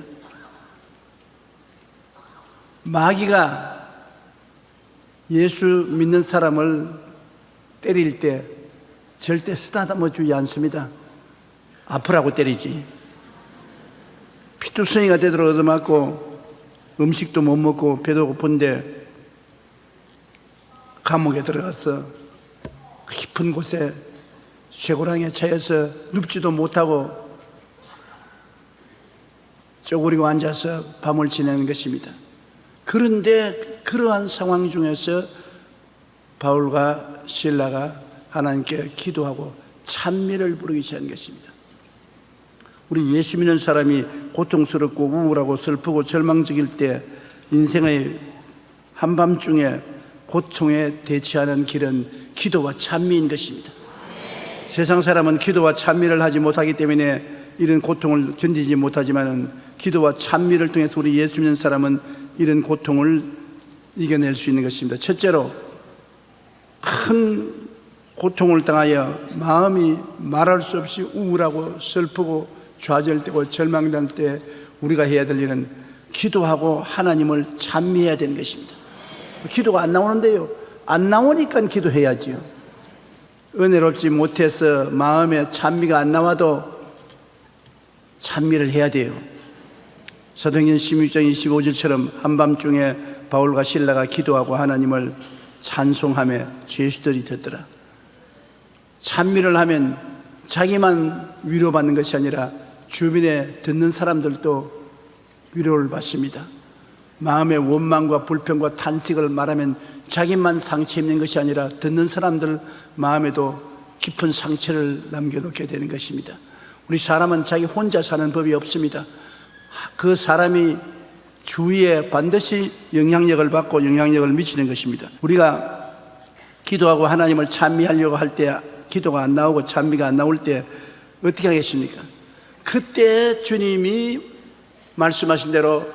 마귀가 예수 믿는 사람을 때릴 때 절대 쓰다듬어 주지 않습니다. 아프라고 때리지. 피투성이가 되도록 얻어맞고 음식도 못 먹고 배도 고픈데 감옥에 들어가서 깊은 곳에 쇠고랑에 차여서 눕지도 못하고 쪼그리고 앉아서 밤을 지내는 것입니다. 그런데 그러한 상황 중에서 바울과 실라가 하나님께 기도하고 찬미를 부르기 시작한 것입니다. 우리 예수 믿는 사람이 고통스럽고 우울하고 슬프고 절망적일 때 인생의 한밤중에 고통에 대처하는 길은 기도와 찬미인 것입니다. 세상 사람은 기도와 찬미를 하지 못하기 때문에 이런 고통을 견디지 못하지만 기도와 찬미를 통해서 우리 예수 믿는 사람은 이런 고통을 이겨낼 수 있는 것입니다. 첫째로, 큰 고통을 당하여 마음이 말할 수 없이 우울하고 슬프고 좌절되고 절망될 때 우리가 해야 될 일은 기도하고 하나님을 찬미해야 되는 것입니다. 기도가 안 나오는데요, 안 나오니까 기도해야지요. 은혜롭지 못해서 마음에 찬미가 안 나와도 찬미를 해야 돼요. 사도행전 16장 25절처럼 한밤중에 바울과 실라가 기도하고 하나님을 찬송하며 죄수들이 듣더라. 찬미를 하면 자기만 위로받는 것이 아니라 주변에 듣는 사람들도 위로를 받습니다. 마음의 원망과 불평과 탄식을 말하면 자기만 상처 입는 것이 아니라 듣는 사람들 마음에도 깊은 상처를 남겨놓게 되는 것입니다. 우리 사람은 자기 혼자 사는 법이 없습니다. 그 사람이 주위에 반드시 영향력을 받고 영향력을 미치는 것입니다. 우리가 기도하고 하나님을 찬미하려고 할 때 기도가 안 나오고 찬미가 안 나올 때 어떻게 하겠습니까? 그때 주님이 말씀하신 대로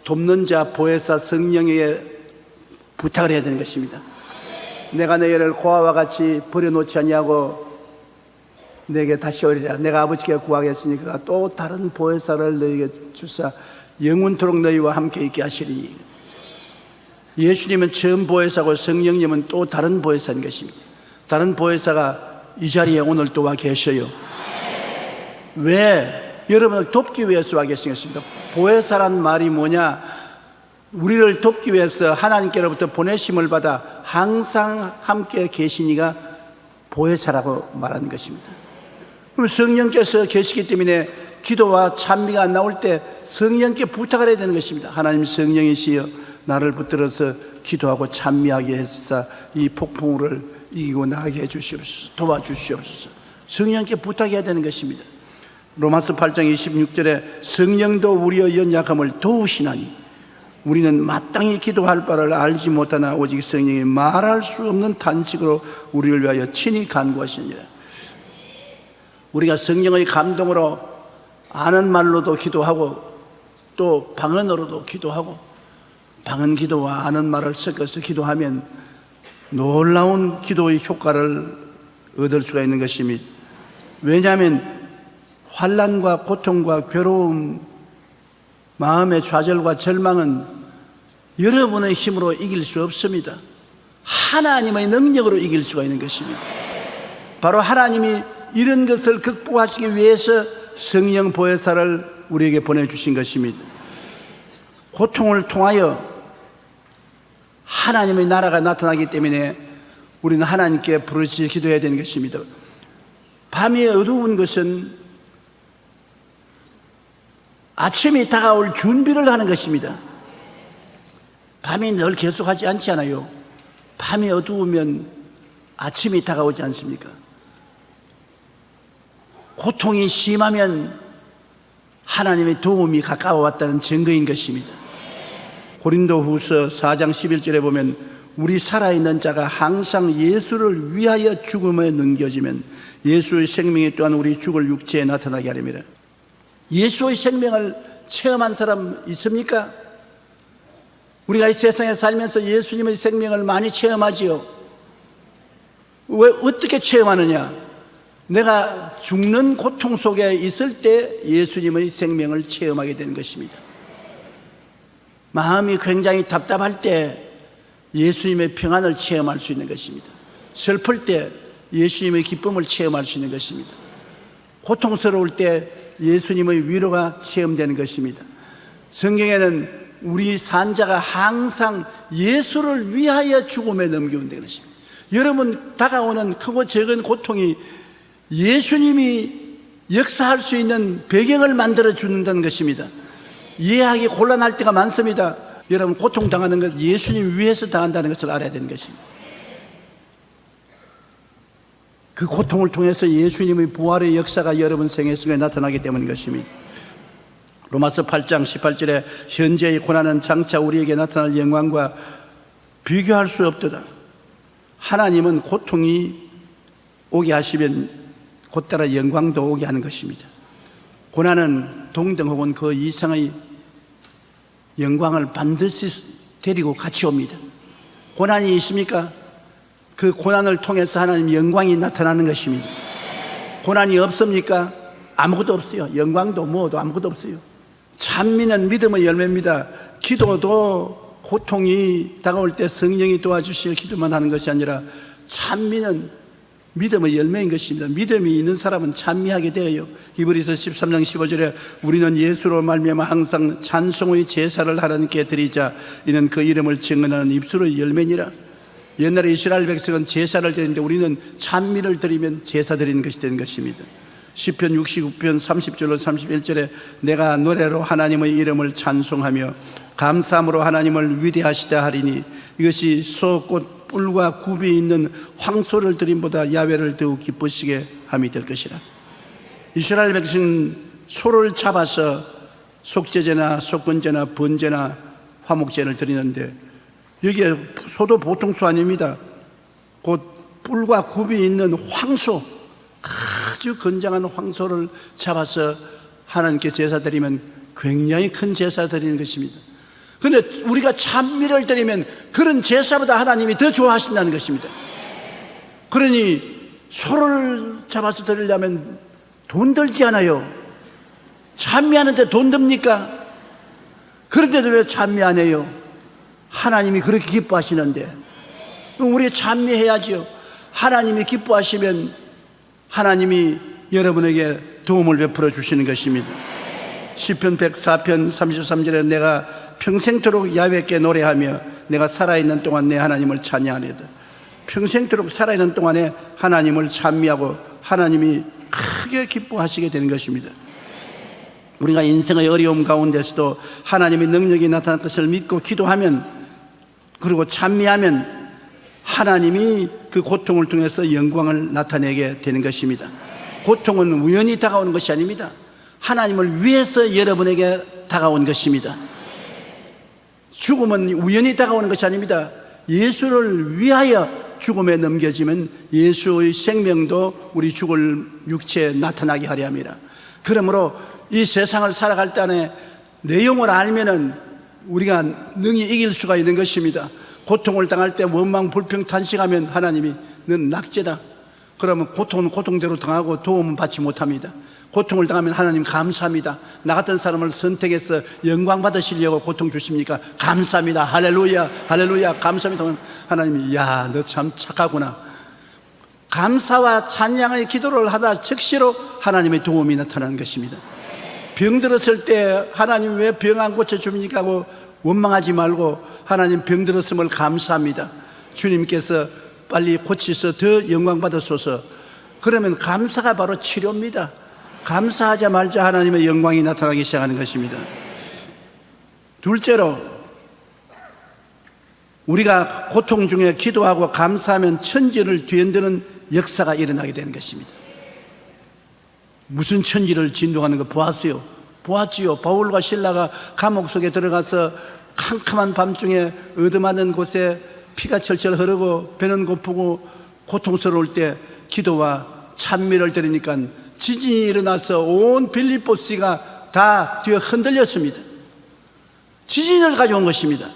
돕는 자 보혜사 성령에게 부탁을 해야 되는 것입니다. 내가 너희를 고아와 같이 버려놓지 아니하고 내게 다시 오리라. 내가 아버지께 구하겠으니까 또 다른 보혜사를 너희에게 주사 영원토록 너희와 함께 있게 하시리니. 예수님은 처음 보혜사고 성령님은 또 다른 보혜사인 것입니다. 다른 보혜사가 이 자리에 오늘 또 와 계셔요. 왜? 여러분을 돕기 위해서 와 계시겠습니까? 보혜사란 말이 뭐냐? 우리를 돕기 위해서 하나님께로부터 보내심을 받아 항상 함께 계시니가 보혜사라고 말하는 것입니다. 그럼 성령께서 계시기 때문에 기도와 찬미가 안 나올 때 성령께 부탁을 해야 되는 것입니다. 하나님 성령이시여 나를 붙들어서 기도하고 찬미하게 해서 이 폭풍우를 이기고 나가게 해주시옵소서. 도와주시옵소서. 성령께 부탁해야 되는 것입니다. 로마서 8장 26절에 성령도 우리의 연약함을 도우시나니 우리는 마땅히 기도할 바를 알지 못하나 오직 성령이 말할 수 없는 탄식으로 우리를 위하여 친히 간구하시니라. 우리가 성령의 감동으로 아는 말로도 기도하고 또 방언으로도 기도하고 방언 기도와 아는 말을 섞어서 기도하면 놀라운 기도의 효과를 얻을 수가 있는 것입니다. 왜냐하면 환난과 고통과 괴로움, 마음의 좌절과 절망은 여러분의 힘으로 이길 수 없습니다. 하나님의 능력으로 이길 수가 있는 것입니다. 바로 하나님이 이런 것을 극복하시기 위해서 성령 보혜사를 우리에게 보내주신 것입니다. 고통을 통하여 하나님의 나라가 나타나기 때문에 우리는 하나님께 부르짖어 기도해야 되는 것입니다. 밤이 어두운 것은 아침이 다가올 준비를 하는 것입니다. 밤이 늘 계속하지 않지 않아요. 밤이 어두우면 아침이 다가오지 않습니까? 고통이 심하면 하나님의 도움이 가까워 왔다는 증거인 것입니다. 고린도후서 4장 11절에 보면 우리 살아있는 자가 항상 예수를 위하여 죽음에 넘겨지면 예수의 생명이 또한 우리 죽을 육체에 나타나게 하렵니다. 예수의 생명을 체험한 사람 있습니까? 우리가 이 세상에 살면서 예수님의 생명을 많이 체험하지요. 왜 어떻게 체험하느냐? 내가 죽는 고통 속에 있을 때 예수님의 생명을 체험하게 되는 것입니다. 마음이 굉장히 답답할 때 예수님의 평안을 체험할 수 있는 것입니다. 슬플 때 예수님의 기쁨을 체험할 수 있는 것입니다. 고통스러울 때 예수님의 위로가 체험되는 것입니다. 성경에는 우리 산자가 항상 예수를 위하여 죽음에 넘겨온다는 것입니다. 여러분 다가오는 크고 적은 고통이 예수님이 역사할 수 있는 배경을 만들어 준다는 것입니다. 이해하기 곤란할 때가 많습니다. 여러분 고통당하는 것 예수님 위해서 당한다는 것을 알아야 되는 것입니다. 그 고통을 통해서 예수님의 부활의 역사가 여러분 생애 속에 나타나기 때문인 것입니다. 로마서 8장 18절에 현재의 고난은 장차 우리에게 나타날 영광과 비교할 수 없도다. 하나님은 고통이 오게 하시면 곧 따라 영광도 오게 하는 것입니다. 고난은 동등 혹은 그 이상의 영광을 반드시 데리고 같이 옵니다. 고난이 있습니까? 그 고난을 통해서 하나님 영광이 나타나는 것입니다. 고난이 없습니까? 아무것도 없어요. 영광도 뭐도 아무것도 없어요. 찬미는 믿음의 열매입니다. 기도도 고통이 다가올 때 성령이 도와주시어 기도만 하는 것이 아니라 찬미는 믿음의 열매인 것입니다. 믿음이 있는 사람은 찬미하게 되어요. 히브리서 13장 15절에 우리는 예수로 말미암아 항상 찬송의 제사를 하나님께 드리자. 이는 그 이름을 증언하는 입술의 열매니라. 옛날에 이스라엘 백성은 제사를 드리는데 우리는 찬미를 드리면 제사 드리는 것이 되는 것입니다. 시편 69편 30절로 31절에 내가 노래로 하나님의 이름을 찬송하며 감사함으로 하나님을 위대하시다 하리니 이것이 소꽃 뿔과 굽이 있는 황소를 드림보다 야훼를 더욱 기쁘시게 함이 될 것이라. 이스라엘 백성은 소를 잡아서 속죄제나 속건제나 번제나 화목제를 드리는데 여기에 소도 보통 소 아닙니다. 곧 뿔과 굽이 있는 황소, 아주 건장한 황소를 잡아서 하나님께 제사 드리면 굉장히 큰 제사 드리는 것입니다. 그런데 우리가 찬미를 드리면 그런 제사보다 하나님이 더 좋아하신다는 것입니다. 그러니 소를 잡아서 드리려면 돈 들지 않아요. 찬미하는데 돈 듭니까? 그런데도 왜 찬미 안 해요? 하나님이 그렇게 기뻐하시는데 우리 찬미해야죠. 하나님이 기뻐하시면 하나님이 여러분에게 도움을 베풀어 주시는 것입니다. 시편 104편 33절에 내가 평생토록 야훼께 노래하며 내가 살아있는 동안 내 하나님을 찬양하리이다. 평생토록 살아있는 동안에 하나님을 찬미하고 하나님이 크게 기뻐하시게 되는 것입니다. 우리가 인생의 어려움 가운데서도 하나님의 능력이 나타날 것을 믿고 기도하면, 그리고 찬미하면 하나님이 그 고통을 통해서 영광을 나타내게 되는 것입니다. 고통은 우연히 다가오는 것이 아닙니다. 하나님을 위해서 여러분에게 다가온 것입니다. 죽음은 우연히 다가오는 것이 아닙니다. 예수를 위하여 죽음에 넘겨지면 예수의 생명도 우리 죽을 육체에 나타나게 하려 합니다. 그러므로 이 세상을 살아갈 때 안에 내용을 알면은 우리가 능히 이길 수가 있는 것입니다. 고통을 당할 때 원망 불평 탄식하면 하나님이 넌 낙제다. 그러면 고통은 고통대로 당하고 도움은 받지 못합니다. 고통을 당하면 하나님 감사합니다. 나 같은 사람을 선택해서 영광 받으시려고 고통 주십니까? 감사합니다. 할렐루야, 할렐루야, 감사합니다. 하나님이 야, 너 참 착하구나. 감사와 찬양의 기도를 하다 즉시로 하나님의 도움이 나타나는 것입니다. 병 들었을 때 하나님 왜 병 안 고쳐줍니까 하고 원망하지 말고 하나님 병 들었음을 감사합니다. 주님께서 빨리 고치서 더 영광 받으소서. 그러면 감사가 바로 치료입니다. 감사하자마자 하나님의 영광이 나타나기 시작하는 것입니다. 둘째로, 우리가 고통 중에 기도하고 감사하면 천지를 뒤흔드는 역사가 일어나게 되는 것입니다. 무슨 천지를 진동하는 거 보았어요? 보았지요. 바울과 실라가 감옥 속에 들어가서 캄캄한 밤중에 어두맞은 곳에 피가 철철 흐르고 배는 고프고 고통스러울 때 기도와 찬미를 드리니까 지진이 일어나서 온 빌립보스가 다 뒤에 흔들렸습니다. 지진을 가져온 것입니다.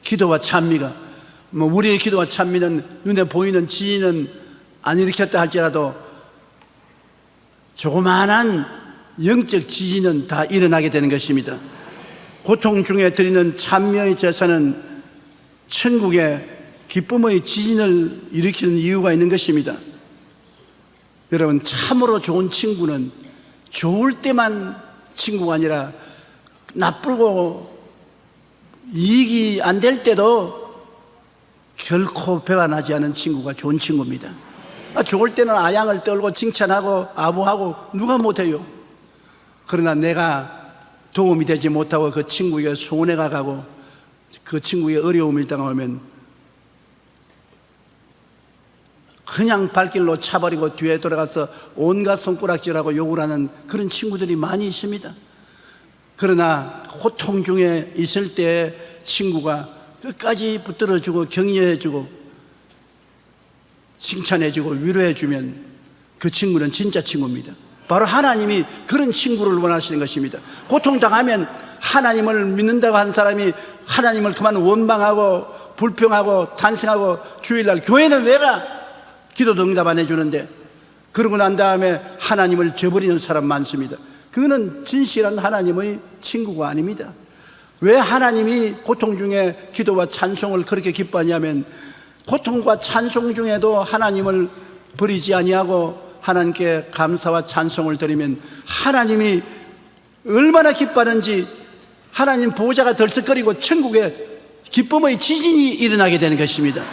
기도와 찬미가. 우리의 기도와 찬미는 눈에 보이는 지진은 안 일으켰다 할지라도 조그마한 영적 지진은 다 일어나게 되는 것입니다. 고통 중에 드리는 찬미의 제사는 천국의 기쁨의 지진을 일으키는 이유가 있는 것입니다. 여러분, 참으로 좋은 친구는 좋을 때만 친구가 아니라 나쁘고 이익이 안 될 때도 결코 배반하지 않은 친구가 좋은 친구입니다. 좋을 때는 아양을 떨고 칭찬하고 아부하고 누가 못해요. 그러나 내가 도움이 되지 못하고 그 친구에게 손해가 가고 그 친구의 어려움을 당하면 그냥 발길로 차버리고 뒤에 돌아가서 온갖 손가락질하고 욕을 하는 그런 친구들이 많이 있습니다. 그러나 고통 중에 있을 때 친구가 끝까지 붙들어주고 격려해주고 칭찬해주고 위로해주면 그 친구는 진짜 친구입니다. 바로 하나님이 그런 친구를 원하시는 것입니다. 고통당하면 하나님을 믿는다고 한 사람이 하나님을 그만 원망하고 불평하고 탄식하고 주일날 교회는 왜 가? 기도도 응답 안 해주는데. 그러고 난 다음에 하나님을 저버리는 사람 많습니다. 그거는 진실한 하나님의 친구가 아닙니다. 왜 하나님이 고통 중에 기도와 찬송을 그렇게 기뻐하냐면 고통과 찬송 중에도 하나님을 버리지 아니하고 하나님께 감사와 찬송을 드리면 하나님이 얼마나 기뻐하는지 하나님 보호자가 들썩거리고 천국에 기쁨의 지진이 일어나게 되는 것입니다.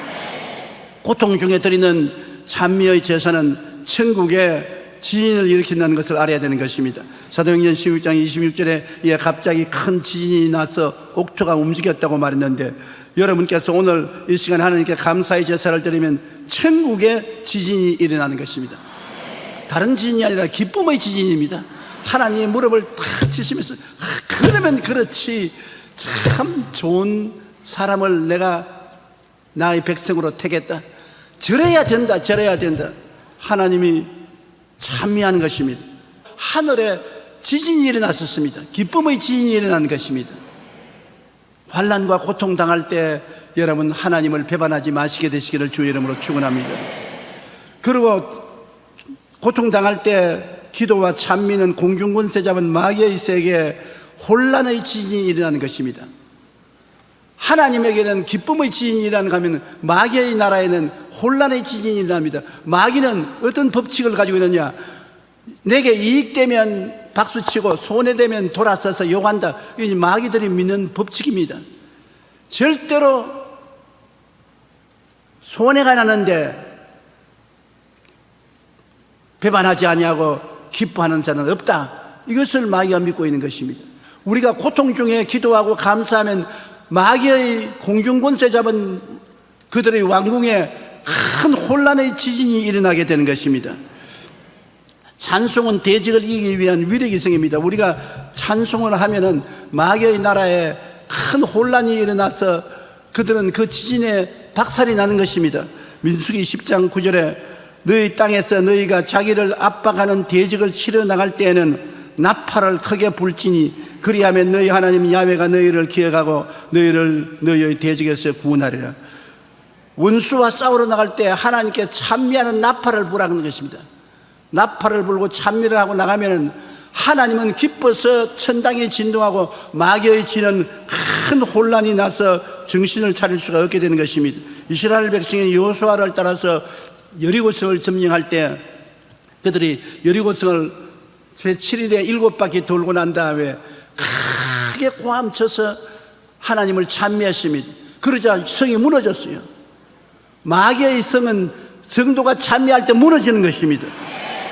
고통 중에 드리는 찬미의 제사는 천국에 지진을 일으킨다는 것을 알아야 되는 것입니다. 사도행전 16장 26절에 갑자기 큰 지진이 나서 옥토가 움직였다고 말했는데, 여러분께서 오늘 이 시간 하나님께 감사의 제사를 드리면 천국에 지진이 일어나는 것입니다. 다른 지진이 아니라 기쁨의 지진입니다. 하나님의 무릎을 탁 치시면서 그러면 그렇지, 참 좋은 사람을 내가 나의 백성으로 택했다, 저래야 된다, 저래야 된다, 하나님이 찬미하는 것입니다. 하늘에 지진이 일어났었습니다. 기쁨의 지진이 일어나는 것입니다. 환난과 고통 당할 때 여러분 하나님을 배반하지 마시게 되시기를 주의 이름으로 축원합니다. 그리고 고통 당할 때 기도와 찬미는 공중권세 잡은 마귀의 세계에 혼란의 지진이 일어나는 것입니다. 하나님에게는 기쁨의 지진이 일어나는가 하면 마귀의 나라에는 혼란의 지진이 일어납니다. 마귀는 어떤 법칙을 가지고 있느냐, 내게 이익되면 박수치고 손해되면 돌아서서 욕한다. 이게 마귀들이 믿는 법칙입니다. 절대로 손해가 나는데 배반하지 아니하고 기뻐하는 자는 없다. 이것을 마귀가 믿고 있는 것입니다. 우리가 고통 중에 기도하고 감사하면 마귀의 공중권세 잡은 그들의 왕궁에 큰 혼란의 지진이 일어나게 되는 것입니다. 찬송은 대적을 이기기 위한 위력이성입니다. 우리가 찬송을 하면은 마귀의 나라에 큰 혼란이 일어나서 그들은 그 지진에 박살이 나는 것입니다. 민수기 10장 9절에 너희 땅에서 너희가 자기를 압박하는 대적을 치러 나갈 때에는 나팔을 크게 불지니 그리하면 너희 하나님 야훼가 너희를 기억하고 너희를 너희의 대적에서 구원하리라. 원수와 싸우러 나갈 때 하나님께 찬미하는 나팔을 부라는 것입니다. 나팔을 불고 찬미를 하고 나가면 하나님은 기뻐서 천당이 진동하고 마귀의 지는 큰 혼란이 나서 정신을 차릴 수가 없게 되는 것입니다. 이스라엘 백성이 여호수아를 따라서 여리고성을 점령할 때 그들이 여리고성을 제7일에 7바퀴 돌고 난 다음에 크게 고함쳐서 하나님을 찬미했습니다. 그러자 성이 무너졌어요. 마귀의 성은 성도가 찬미할 때 무너지는 것입니다.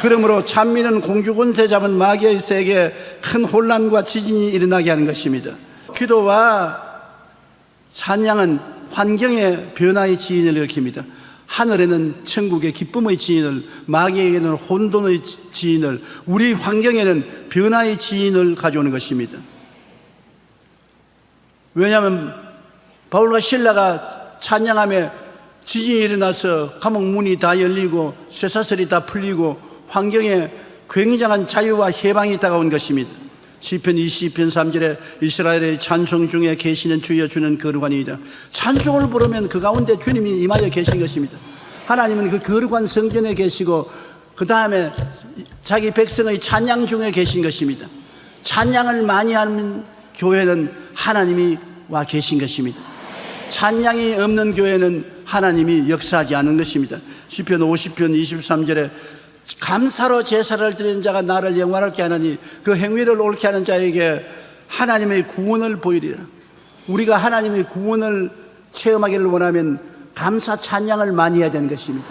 그러므로 찬미는 공주권세 잡은 마귀의 세계에 큰 혼란과 지진이 일어나게 하는 것입니다. 기도와 찬양은 환경의 변화의 지진을 일으킵니다. 하늘에는 천국의 기쁨의 지진을, 마귀에게는 혼돈의 지진을, 우리 환경에는 변화의 지진을 가져오는 것입니다. 왜냐하면 바울과 실라가 찬양하며 지진이 일어나서 감옥 문이 다 열리고 쇠사슬이 다 풀리고 환경에 굉장한 자유와 해방이 다가온 것입니다. 시편 22편 3절에 이스라엘의 찬송 중에 계시는 주여 주는 거룩하니이다. 찬송을 부르면 그 가운데 주님이 임하여 계신 것입니다. 하나님은 그 거룩한 성전에 계시고 그 다음에 자기 백성의 찬양 중에 계신 것입니다. 찬양을 많이 하는 교회는 하나님이 와 계신 것입니다. 찬양이 없는 교회는 하나님이 역사하지 않은 것입니다. 시편 50편 23절에 감사로 제사를 드리는 자가 나를 영화롭게 하느니 그 행위를 옳게 하는 자에게 하나님의 구원을 보이리라. 우리가 하나님의 구원을 체험하기를 원하면 감사 찬양을 많이 해야 되는 것입니다.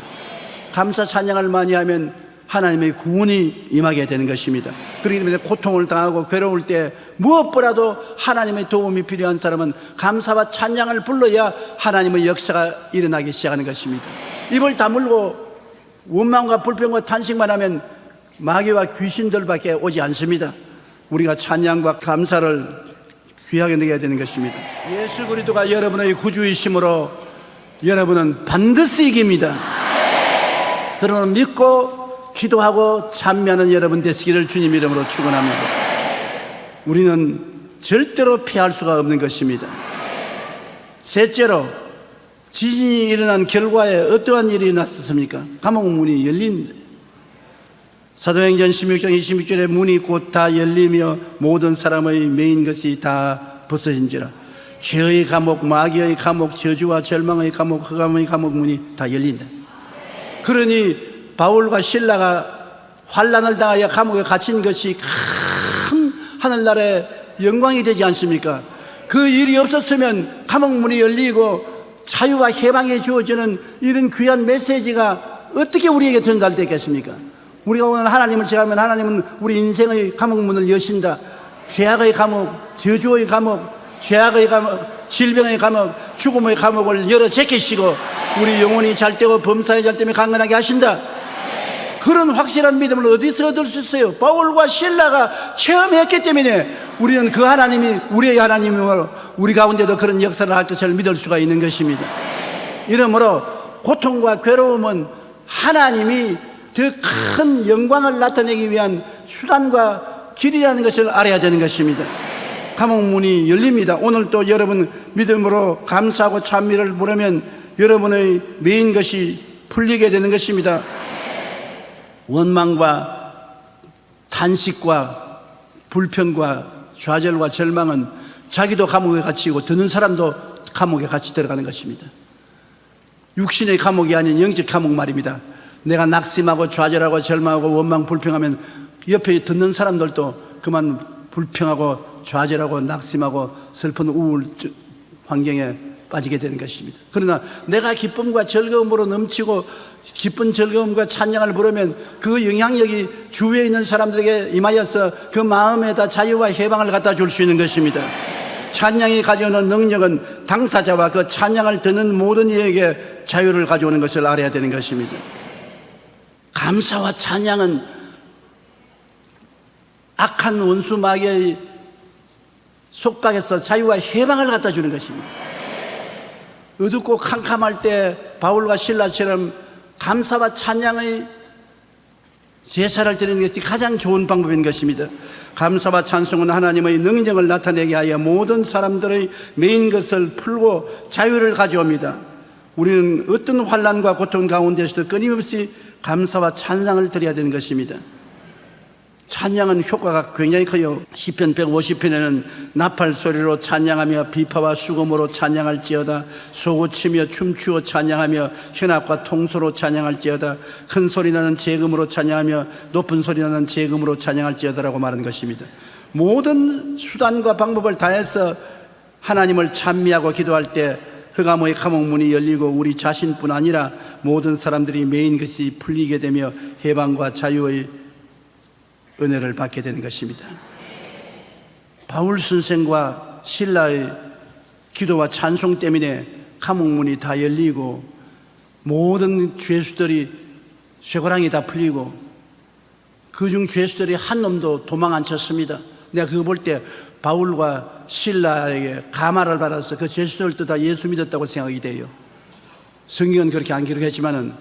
감사 찬양을 많이 하면 하나님의 구원이 임하게 되는 것입니다. 그렇기 때문에 고통을 당하고 괴로울 때 무엇보다도 하나님의 도움이 필요한 사람은 감사와 찬양을 불러야 하나님의 역사가 일어나기 시작하는 것입니다. 입을 다물고 원망과 불평과 탄식만 하면 마귀와 귀신들밖에 오지 않습니다. 우리가 찬양과 감사를 귀하게 느껴야 되는 것입니다. 예수 그리스도가 여러분의 구주이심으로 여러분은 반드시 이깁니다. 그러므로 믿고 기도하고 찬미하는 여러분 되시기를 주님 이름으로 축원합니다. 우리는 절대로 피할 수가 없는 것입니다. 셋째로, 지진이 일어난 결과에 어떠한 일이 났었습니까? 감옥 문이 열립니다. 사도행전 16장 26절에 문이 곧 다 열리며 모든 사람의 메인 것이 다 벗어진지라. 죄의 감옥, 마귀의 감옥, 저주와 절망의 감옥, 흑암의 감옥 문이 다 열린다. 그러니 바울과 실라가 환난을 당하여 감옥에 갇힌 것이 큰 하늘나라의 영광이 되지 않습니까? 그 일이 없었으면 감옥문이 열리고 자유와 해방이 주어지는 이런 귀한 메시지가 어떻게 우리에게 전달되겠습니까? 우리가 오늘 하나님을 제하면 하나님은 우리 인생의 감옥문을 여신다. 죄악의 감옥, 저주의 감옥, 죄악의 감옥, 질병의 감옥, 죽음의 감옥을 열어 제끼시고 우리 영혼이 잘되고 범사에 잘되며 강건하게 하신다. 그런 확실한 믿음을 어디서 얻을 수 있어요? 바울과 실라가 체험했기 때문에 우리는 그 하나님이 우리의 하나님이므로 우리 가운데도 그런 역사를 할 것을 믿을 수가 있는 것입니다. 이러므로 고통과 괴로움은 하나님이 더 큰 영광을 나타내기 위한 수단과 길이라는 것을 알아야 되는 것입니다. 감옥문이 열립니다. 오늘 또 여러분 믿음으로 감사하고 찬미를 부르면 여러분의 메인 것이 풀리게 되는 것입니다. 원망과 탄식과 불평과 좌절과 절망은 자기도 감옥에 갇히고 듣는 사람도 감옥에 같이 들어가는 것입니다. 육신의 감옥이 아닌 영적 감옥 말입니다. 내가 낙심하고 좌절하고 절망하고 원망 불평하면 옆에 듣는 사람들도 그만 불평하고 좌절하고 낙심하고 슬픈 우울 환경에 빠지게 되는 것입니다. 그러나 내가 기쁨과 즐거움으로 넘치고 기쁜 즐거움과 찬양을 부르면 그 영향력이 주위에 있는 사람들에게 임하여서 그 마음에다 자유와 해방을 갖다 줄 수 있는 것입니다. 찬양이 가져오는 능력은 당사자와 그 찬양을 듣는 모든 이에게 자유를 가져오는 것을 알아야 되는 것입니다. 감사와 찬양은 악한 원수 마귀의 속박에서 자유와 해방을 갖다 주는 것입니다. 어둡고 캄캄할 때 바울과 실라처럼 감사와 찬양의 제사를 드리는 것이 가장 좋은 방법인 것입니다. 감사와 찬송은 하나님의 능력을 나타내게 하여 모든 사람들의 메인 것을 풀고 자유를 가져옵니다. 우리는 어떤 환난과 고통 가운데서도 끊임없이 감사와 찬양을 드려야 되는 것입니다. 찬양은 효과가 굉장히 커요. 시편 150편에는 나팔 소리로 찬양하며 비파와 수금으로 찬양할지어다. 소고치며 춤추어 찬양하며 현악과 통소로 찬양할지어다. 큰 소리 나는 재금으로 찬양하며 높은 소리 나는 재금으로 찬양할지어다라고 말하는 것입니다. 모든 수단과 방법을 다해서 하나님을 찬미하고 기도할 때 흑암의 감옥문이 열리고 우리 자신뿐 아니라 모든 사람들이 메인 것이 풀리게 되며 해방과 자유의 은혜를 받게 되는 것입니다. 바울 선생과 실라의 기도와 찬송 때문에 감옥문이 다 열리고 모든 죄수들이 쇠고랑이 다 풀리고 그중 죄수들이 한 놈도 도망 안 쳤습니다. 내가 그거 볼 때 바울과 실라에게 감화를 받아서 그 죄수들도 다 예수 믿었다고 생각이 돼요. 성경은 그렇게 안 기록했지만은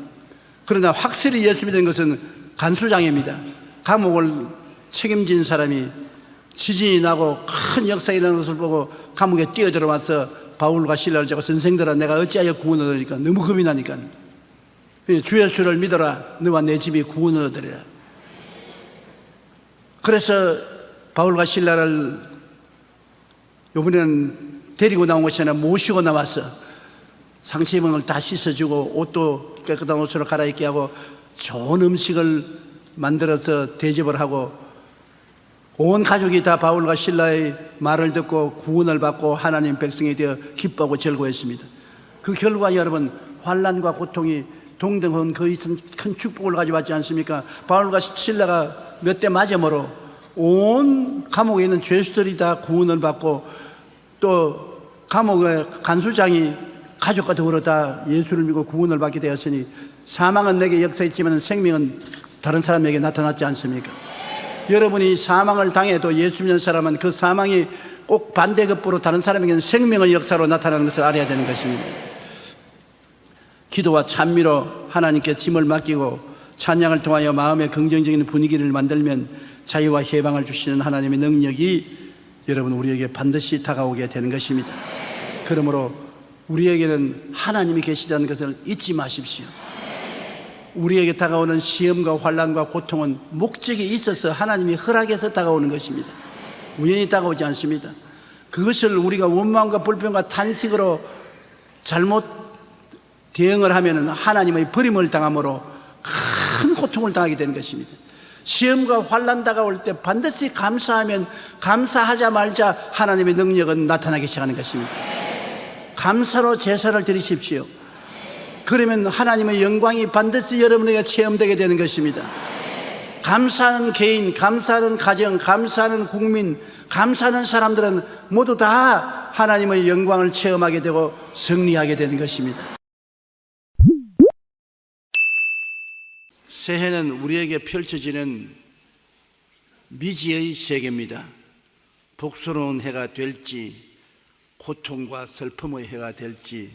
그러나 확실히 예수 믿은 것은 간수장입니다. 감옥을 책임진 사람이 지진이 나고 큰 역사가 일어나는 것을 보고 감옥에 뛰어들어와서 바울과 실라를 잡아 선생들아 내가 어찌하여 구원을 얻으리까 너무 겁이 나니까 주 예수를 믿어라 너와 내 집이 구원을 얻으리라. 그래서 바울과 실라를 이번에는 데리고 나온 것이 아니라 모시고 나와서 상체 입은 다 씻어주고 옷도 깨끗한 옷으로 갈아입게 하고 좋은 음식을 만들어서 대접을 하고 온 가족이 다 바울과 실라의 말을 듣고 구원을 받고 하나님 백성이 되어 기뻐하고 즐거워했습니다. 그 결과 여러분 환난과 고통이 동등한 그 큰 축복을 가져왔지 않습니까? 바울과 실라가 몇 대 맞음으로 온 감옥에 있는 죄수들이 다 구원을 받고 또 감옥의 간수장이 가족과 더불어 다 예수를 믿고 구원을 받게 되었으니 사망은 내게 역사했지만 생명은 다른 사람에게 나타났지 않습니까? 여러분이 사망을 당해도 예수 믿는 사람은 그 사망이 꼭 반대급부로 다른 사람에게는 생명의 역사로 나타나는 것을 알아야 되는 것입니다. 기도와 찬미로 하나님께 짐을 맡기고 찬양을 통하여 마음의 긍정적인 분위기를 만들면 자유와 해방을 주시는 하나님의 능력이 여러분 우리에게 반드시 다가오게 되는 것입니다. 그러므로 우리에게는 하나님이 계시다는 것을 잊지 마십시오. 우리에게 다가오는 시험과 환난과 고통은 목적이 있어서 하나님이 허락해서 다가오는 것입니다. 우연히 다가오지 않습니다. 그것을 우리가 원망과 불평과 탄식으로 잘못 대응을 하면 하나님의 버림을 당함으로 큰 고통을 당하게 되는 것입니다. 시험과 환난 다가올 때 반드시 감사하면 감사하자마자 하나님의 능력은 나타나기 시작하는 것입니다. 감사로 제사를 드리십시오. 그러면 하나님의 영광이 반드시 여러분에게 체험되게 되는 것입니다. 감사하는 개인, 감사하는 가정, 감사하는 국민, 감사하는 사람들은 모두 다 하나님의 영광을 체험하게 되고 승리하게 되는 것입니다. 새해는 우리에게 펼쳐지는 미지의 세계입니다. 복스러운 해가 될지, 고통과 슬픔의 해가 될지,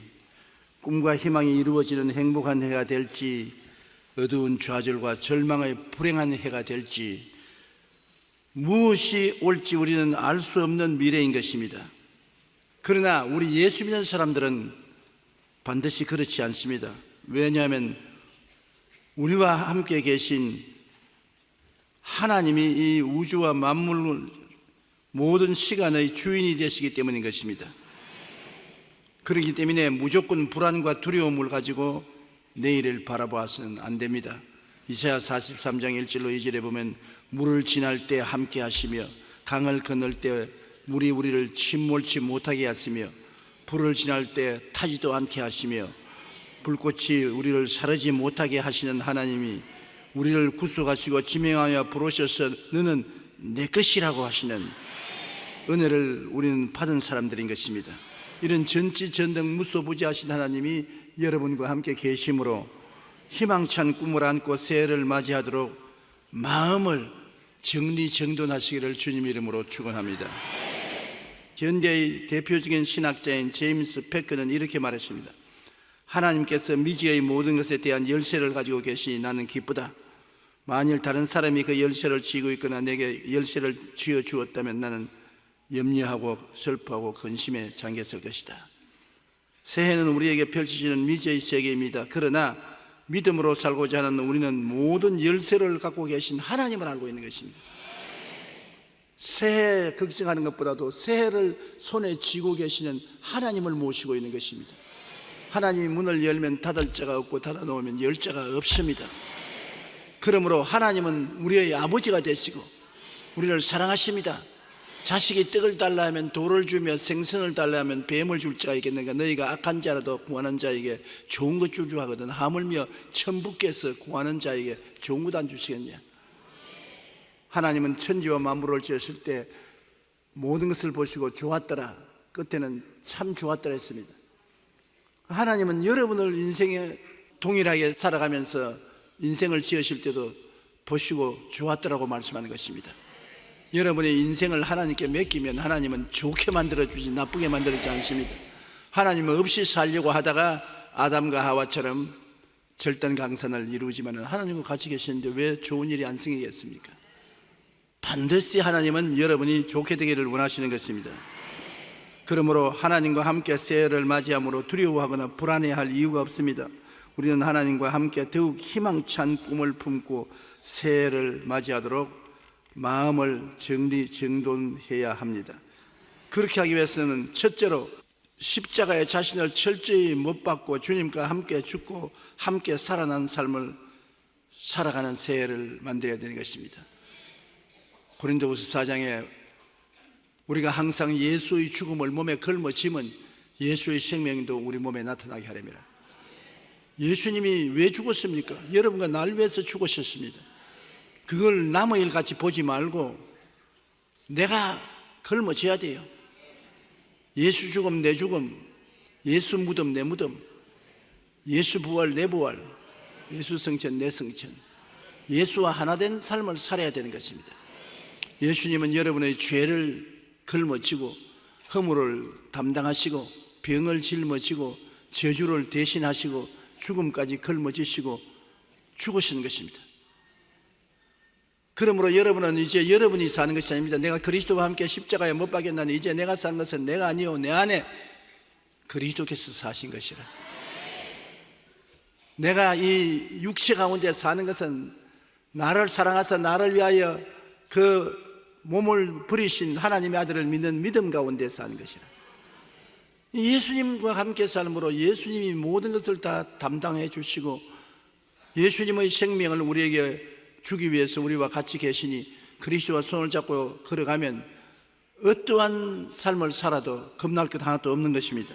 꿈과 희망이 이루어지는 행복한 해가 될지, 어두운 좌절과 절망의 불행한 해가 될지, 무엇이 올지 우리는 알 수 없는 미래인 것입니다. 그러나 우리 예수 믿는 사람들은 반드시 그렇지 않습니다. 왜냐하면 우리와 함께 계신 하나님이 이 우주와 만물 모든 시간의 주인이 되시기 때문인 것입니다. 그렇기 때문에 무조건 불안과 두려움을 가지고 내일을 바라보아서는 안 됩니다. 이사야 43장 1절로 2절에 보면 물을 지날 때 함께 하시며 강을 건널 때 물이 우리를 침몰치 못하게 하시며 불을 지날 때 타지도 않게 하시며 불꽃이 우리를 사르지 못하게 하시는 하나님이 우리를 구속하시고 지명하여 부르셔서 너는 내 것이라고 하시는 은혜를 우리는 받은 사람들인 것입니다. 이런 전지전능 무소부지하신 하나님이 여러분과 함께 계심으로 희망찬 꿈을 안고 새해를 맞이하도록 마음을 정리정돈하시기를 주님 이름으로 축원합니다. 현대의 대표적인 신학자인 제임스 패커는 이렇게 말했습니다. 하나님께서 미지의 모든 것에 대한 열쇠를 가지고 계시니 나는 기쁘다. 만일 다른 사람이 그 열쇠를 쥐고 있거나 내게 열쇠를 쥐어 주었다면 나는 염려하고 슬퍼하고 근심에 잠겼을 것이다. 새해는 우리에게 펼쳐지는 미지의 세계입니다. 그러나 믿음으로 살고자 하는 우리는 모든 열쇠를 갖고 계신 하나님을 알고 있는 것입니다. 새해 걱정하는 것보다도 새해를 손에 쥐고 계시는 하나님을 모시고 있는 것입니다. 하나님이 문을 열면 닫을 자가 없고 닫아놓으면 열 자가 없습니다. 그러므로 하나님은 우리의 아버지가 되시고 우리를 사랑하십니다. 자식이 떡을 달라 하면 돌을 주며 생선을 달라 하면 뱀을 줄 자가 있겠는가. 너희가 악한 자라도 구하는 자에게 좋은 것 주려 하거든 하물며 천부께서 구하는 자에게 좋은 것 안 주시겠냐. 하나님은 천지와 만물을 지었을 때 모든 것을 보시고 좋았더라, 끝에는 참 좋았더라 했습니다. 하나님은 여러분을 인생에 동일하게 살아가면서 인생을 지으실 때도 보시고 좋았더라고 말씀하는 것입니다. 여러분의 인생을 하나님께 맡기면 하나님은 좋게 만들어주지 나쁘게 만들어주지 않습니다. 하나님은 없이 살려고 하다가 아담과 하와처럼 절단강산을 이루지만 하나님과 같이 계시는데 왜 좋은 일이 안 생기겠습니까? 반드시 하나님은 여러분이 좋게 되기를 원하시는 것입니다. 그러므로 하나님과 함께 새해를 맞이함으로 두려워하거나 불안해할 이유가 없습니다. 우리는 하나님과 함께 더욱 희망찬 꿈을 품고 새해를 맞이하도록 마음을 정리정돈해야 합니다. 그렇게 하기 위해서는 첫째로 십자가에 자신을 철저히 못 박고 주님과 함께 죽고 함께 살아난 삶을 살아가는 새해를 만들어야 되는 것입니다. 고린도후서 4장에 우리가 항상 예수의 죽음을 몸에 걸머쥐면 예수의 생명도 우리 몸에 나타나게 하려니라. 예수님이 왜 죽었습니까? 여러분과 날 위해서 죽으셨습니다. 그걸 남의 일 같이 보지 말고 내가 걸머쥐어야 돼요. 예수 죽음 내 죽음, 예수 무덤 내 무덤, 예수 부활 내 부활, 예수 성천 내 성천, 예수와 하나 된 삶을 살아야 되는 것입니다. 예수님은 여러분의 죄를 걸머쥐고 허물을 담당하시고 병을 짊어지고 저주를 대신하시고 죽음까지 걸머쥐시고 죽으시는 것입니다. 그러므로 여러분은 이제 여러분이 사는 것이 아닙니다. 내가 그리스도와 함께 십자가에 못 박였나니 이제 내가 산 것은 내가 아니요 내 안에 그리스도께서 사신 것이라. 내가 이 육체 가운데 사는 것은 나를 사랑하사 나를 위하여 그 몸을 버리신 하나님의 아들을 믿는 믿음 가운데 사는 것이라. 예수님과 함께 삶으로 예수님이 모든 것을 다 담당해 주시고 예수님의 생명을 우리에게 주기 위해서 우리와 같이 계시니 그리스도와 손을 잡고 걸어가면 어떠한 삶을 살아도 겁날 것 하나도 없는 것입니다.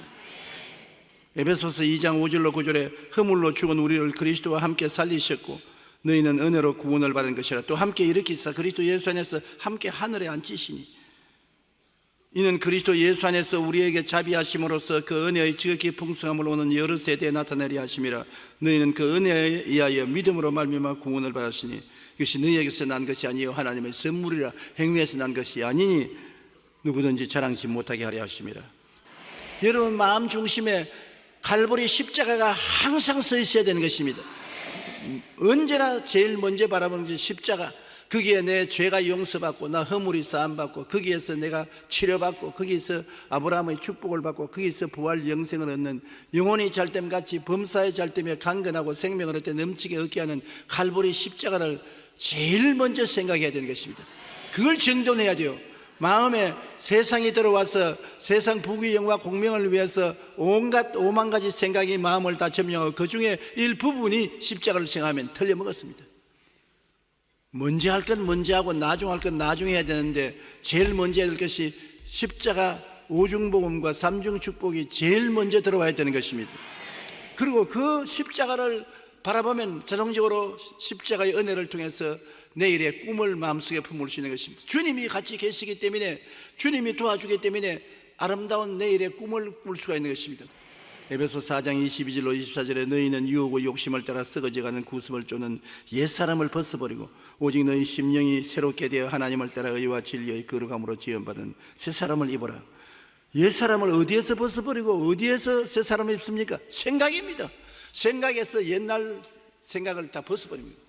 에베소서 2장 5절로 9절에 허물로 죽은 우리를 그리스도와 함께 살리셨고 너희는 은혜로 구원을 받은 것이라. 또 함께 일으키사 그리스도 예수 안에서 함께 하늘에 앉히시니 이는 그리스도 예수 안에서 우리에게 자비하심으로써 그 은혜의 지극히 풍성함을 오는 여러 세대에 나타내려 하심이라. 너희는 그 은혜에 의하여 믿음으로 말미암아 구원을 받았으니 이것이 너희에게서 난 것이 아니요 하나님의 선물이라. 행위에서 난 것이 아니니 누구든지 자랑치 못하게 하려 하심이라. 여러분 마음 중심에 갈보리 십자가가 항상 서 있어야 되는 것입니다. 언제나 제일 먼저 바라보는 것이 십자가. 거기에 내 죄가 용서받고 나 허물이 사함받고 거기에서 내가 치료받고 거기에서 아브라함의 축복을 받고 거기에서 부활 영생을 얻는 영혼이 잘됨같이 범사의 잘됨에 강건하고 생명을 얻되 넘치게 얻게 하는 갈보리 십자가를 제일 먼저 생각해야 되는 것입니다. 그걸 정돈해야 돼요. 마음에 세상이 들어와서 세상 부귀영화 공명을 위해서 온갖 오만 가지 생각이 마음을 다 점령하고 그 중에 일부분이 십자가를 생각하면 틀려먹었습니다. 먼저 할 건 먼저 하고 나중 할 건 나중에 해야 되는데 제일 먼저 해야 될 것이 십자가 오중복음과 삼중축복이 제일 먼저 들어와야 되는 것입니다. 그리고 그 십자가를 바라보면 자동적으로 십자가의 은혜를 통해서 내일의 꿈을 마음속에 품을 수 있는 것입니다. 주님이 같이 계시기 때문에 주님이 도와주기 때문에 아름다운 내일의 꿈을 꿀 수가 있는 것입니다. 에베소 4장 22절로 24절에 너희는 유혹과 욕심을 따라 썩어져가는 구습을 쫓는 옛사람을 벗어버리고 오직 너희 심령이 새롭게 되어 하나님을 따라 의와 진리의 거룩함으로 지음받은 새사람을 입어라. 옛사람을 어디에서 벗어버리고 어디에서 새사람을 입습니까? 생각입니다. 생각에서 옛날 생각을 다 벗어버립니다.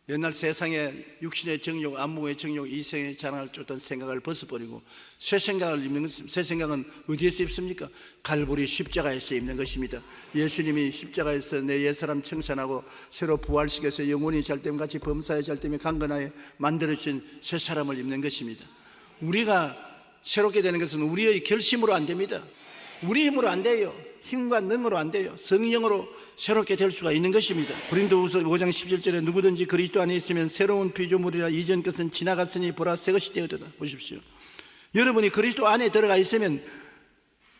옛날 세상에 육신의 정욕, 안목의 정욕, 이생의 자랑을 쫓던 생각을 벗어버리고 새 생각을 입는 것입니다. 새 생각은 어디에서 입습니까? 갈보리 십자가에서 입는 것입니다. 예수님이 십자가에서 내 옛사람 청산하고 새로 부활시켜서 영혼이 잘됨같이 범사의 잘됨에 강건하여 만들어주신 새 사람을 입는 것입니다. 우리가 새롭게 되는 것은 우리의 결심으로 안 됩니다. 우리 힘으로 안 돼요. 힘과 능으로 안 돼요. 성령으로 새롭게 될 수가 있는 것입니다. 고린도후서 5장 17절에 누구든지 그리스도 안에 있으면 새로운 피조물이라 이전 것은 지나갔으니 보라 새 것이 되었도다. 보십시오. 여러분이 그리스도 안에 들어가 있으면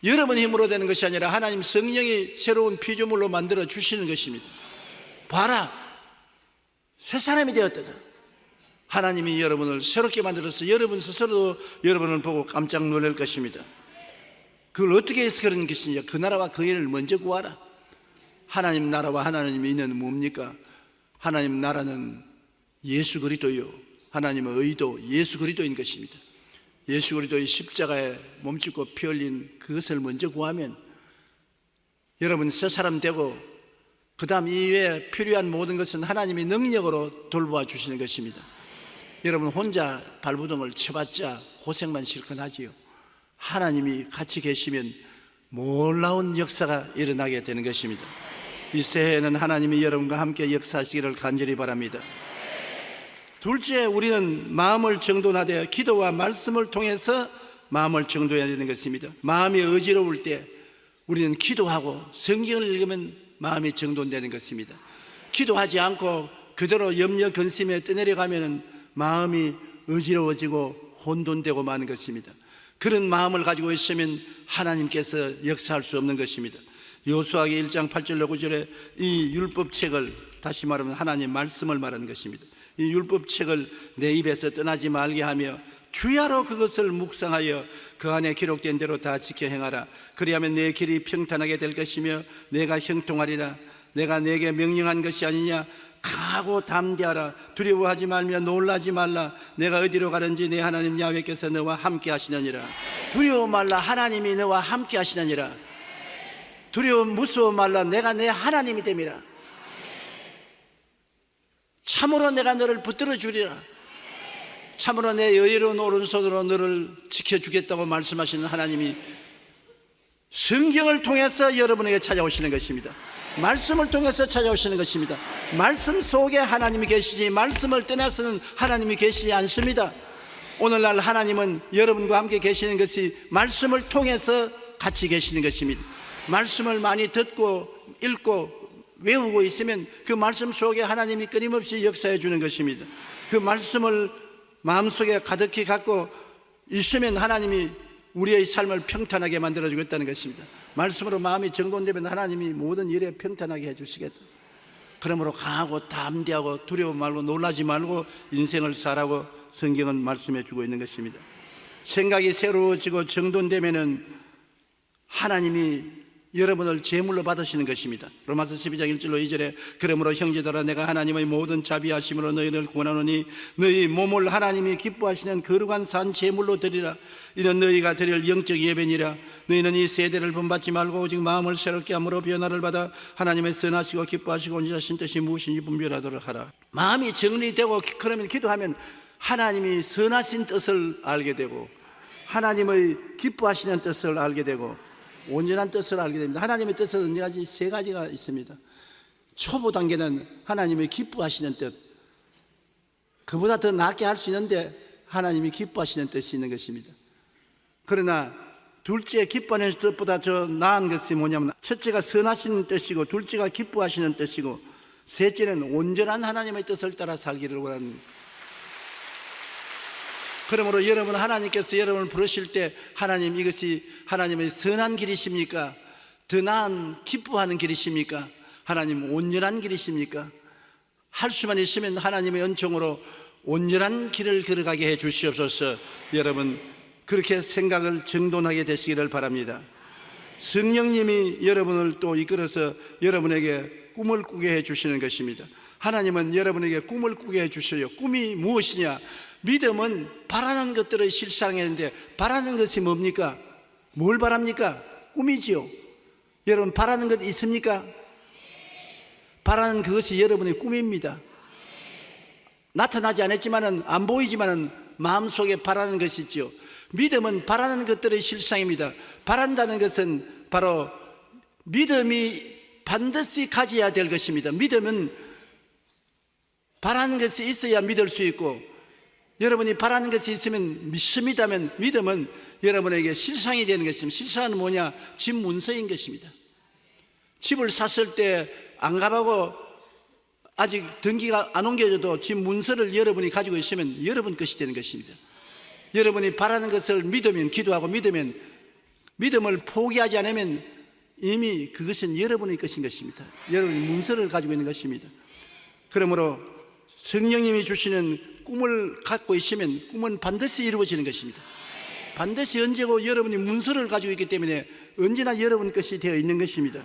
여러분 힘으로 되는 것이 아니라 하나님 성령이 새로운 피조물로 만들어 주시는 것입니다. 봐라 새 사람이 되었도다. 하나님이 여러분을 새롭게 만들어서 여러분 스스로도 여러분을 보고 깜짝 놀랄 것입니다. 그걸 어떻게 해서 그런 것이냐? 그 나라와 그 일을 먼저 구하라. 하나님 나라와 하나님의 인은 뭡니까? 하나님 나라는 예수 그리스도요, 하나님의 의도 예수 그리스도인 것입니다. 예수 그리스도의 십자가에 몸짓고 피 흘린 그것을 먼저 구하면 여러분 새 사람 되고 그 다음 이외에 필요한 모든 것은 하나님이 능력으로 돌보아 주시는 것입니다. 여러분 혼자 발부동을 쳐봤자 고생만 실컷 하지요. 하나님이 같이 계시면 놀라운 역사가 일어나게 되는 것입니다. 이 새해에는 하나님이 여러분과 함께 역사하시기를 간절히 바랍니다. 둘째, 우리는 마음을 정돈하되 기도와 말씀을 통해서 마음을 정돈해야 되는 것입니다. 마음이 어지러울 때 우리는 기도하고 성경을 읽으면 마음이 정돈되는 것입니다. 기도하지 않고 그대로 염려 근심에 떠내려가면 마음이 어지러워지고 혼돈되고 마는 것입니다. 그런 마음을 가지고 있으면 하나님께서 역사할 수 없는 것입니다. 여호수아기 1장 8절로 9절에 이 율법책을, 다시 말하면 하나님 말씀을 말하는 것입니다. 이 율법책을 내 입에서 떠나지 말게 하며 주야로 그것을 묵상하여 그 안에 기록된 대로 다 지켜 행하라. 그리하면 내 길이 평탄하게 될 것이며 내가 형통하리라. 내가 내게 명령한 것이 아니냐? 강하고 담대하라. 두려워하지 말며 놀라지 말라. 내가 어디로 가든지 내 하나님 야훼께서 너와 함께 하시느니라. 두려워 말라. 하나님이 너와 함께 하시느니라. 두려워 무서워 말라. 내가 내 하나님이 됨이라. 참으로 내가 너를 붙들어 주리라. 참으로 내 여유로운 오른손으로 너를 지켜주겠다고 말씀하시는 하나님이 성경을 통해서 여러분에게 찾아오시는 것입니다. 말씀을 통해서 찾아오시는 것입니다. 말씀 속에 하나님이 계시지 말씀을 떠나서는 하나님이 계시지 않습니다. 오늘날 하나님은 여러분과 함께 계시는 것이 말씀을 통해서 같이 계시는 것입니다. 말씀을 많이 듣고 읽고 외우고 있으면 그 말씀 속에 하나님이 끊임없이 역사해 주는 것입니다. 그 말씀을 마음속에 가득히 갖고 있으면 하나님이 우리의 삶을 평탄하게 만들어 주겠다는 것입니다. 말씀으로 마음이 정돈되면 하나님이 모든 일에 평탄하게 해 주시겠다. 그러므로 강하고 담대하고 두려워 말고 놀라지 말고 인생을 살라고 성경은 말씀해 주고 있는 것입니다. 생각이 새로워지고 정돈되면은 하나님이 여러분을 제물로 받으시는 것입니다. 로마서 12장 1절로 2절에 그러므로 형제들아 내가 하나님의 모든 자비하심으로 너희를 권하노니 너희 몸을 하나님이 기뻐하시는 거룩한 산 제물로 드리라. 이는 너희가 드릴 영적 예배니라. 너희는 이 세대를 본받지 말고 오직 마음을 새롭게 함으로 변화를 받아 하나님의 선하시고 기뻐하시고 온전하신 뜻이 무엇인지 분별하도록 하라. 마음이 정리되고 그러면 기도하면 하나님이 선하신 뜻을 알게 되고 하나님의 기뻐하시는 뜻을 알게 되고 온전한 뜻을 알게 됩니다. 하나님의 뜻은 언제까지 세 가지가 있습니다. 초보 단계는 하나님의 기뻐하시는 뜻, 그보다 더 낫게 할 수 있는데 하나님이 기뻐하시는 뜻이 있는 것입니다. 그러나 둘째 기뻐하는 뜻보다 더 나은 것이 뭐냐면 첫째가 선하시는 뜻이고 둘째가 기뻐하시는 뜻이고 셋째는 온전한 하나님의 뜻을 따라 살기를 원하는 것. 그러므로 여러분 하나님께서 여러분을 부르실 때 하나님 이것이 하나님의 선한 길이십니까? 더 나은 기뻐하는 길이십니까? 하나님 온전한 길이십니까? 할 수만 있으면 하나님의 은총으로 온전한 길을 걸어가게 해 주시옵소서. 여러분 그렇게 생각을 정돈하게 되시기를 바랍니다. 성령님이 여러분을 또 이끌어서 여러분에게 꿈을 꾸게 해 주시는 것입니다. 하나님은 여러분에게 꿈을 꾸게 해 주셔요. 꿈이 무엇이냐? 믿음은 바라는 것들을 실상했는데 바라는 것이 뭡니까? 뭘 바랍니까? 꿈이지요. 여러분 바라는 것 있습니까? 바라는 그것이 여러분의 꿈입니다. 나타나지 않았지만은 안 보이지만은 마음속에 바라는 것이 있죠. 믿음은 바라는 것들의 실상입니다. 바란다는 것은 바로 믿음이 반드시 가져야 될 것입니다. 믿음은 바라는 것이 있어야 믿을 수 있고 여러분이 바라는 것이 있으면 믿습니다면 믿음은 여러분에게 실상이 되는 것입니다. 실상은 뭐냐? 집 문서인 것입니다. 집을 샀을 때 안 가보고 아직 등기가 안 옮겨져도 집 문서를 여러분이 가지고 있으면 여러분 것이 되는 것입니다. 여러분이 바라는 것을 믿으면 기도하고 믿음을 포기하지 않으면 이미 그것은 여러분의 것인 것입니다. 여러분 문서를 가지고 있는 것입니다. 그러므로 성령님이 주시는 꿈을 갖고 있으면 꿈은 반드시 이루어지는 것입니다. 반드시 언제고 여러분이 문서를 가지고 있기 때문에 언제나 여러분 것이 되어 있는 것입니다.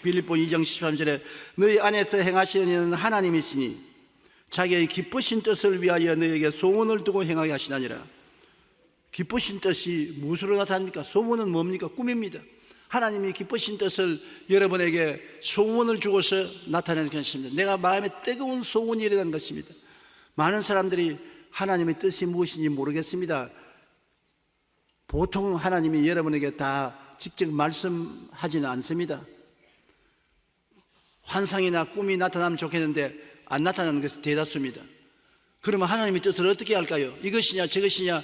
빌립보 2장 13절에 너희 안에서 행하시는 이는 하나님이시니 자기의 기쁘신 뜻을 위하여 너희에게 소원을 두고 행하게 하시나니라. 기쁘신 뜻이 무엇으로 나타납니까? 소원은 뭡니까? 꿈입니다. 하나님이 기쁘신 뜻을 여러분에게 소원을 주고서 나타내는 것입니다. 내가 마음에 뜨거운 소원이 일어난 것입니다. 많은 사람들이 하나님의 뜻이 무엇인지 모르겠습니다. 보통 하나님이 여러분에게 다 직접 말씀하지는 않습니다. 환상이나 꿈이 나타나면 좋겠는데 안 나타나는 것이 대다수입니다. 그러면 하나님의 뜻을 어떻게 할까요? 이것이냐 저것이냐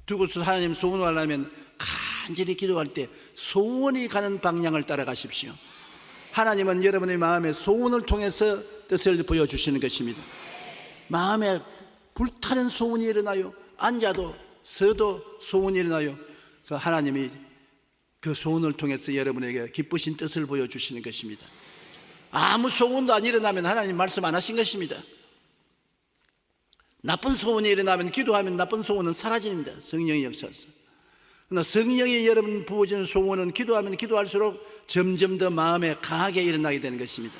두고서 하나님 소원을 하려면 간절히 기도할 때 소원이 가는 방향을 따라가십시오. 하나님은 여러분의 마음에 소원을 통해서 뜻을 보여주시는 것입니다. 마음에 불타는 소원이 일어나요. 앉아도 서도 소원이 일어나요. 그 하나님이 그 소원을 통해서 여러분에게 기쁘신 뜻을 보여주시는 것입니다. 아무 소원도 안 일어나면 하나님 말씀 안 하신 것입니다. 나쁜 소원이 일어나면 기도하면 나쁜 소원은 사라집니다. 성령의 역사에서. 그러나 성령이 여러분 부어주는 소원은 기도하면 기도할수록 점점 더 마음에 강하게 일어나게 되는 것입니다.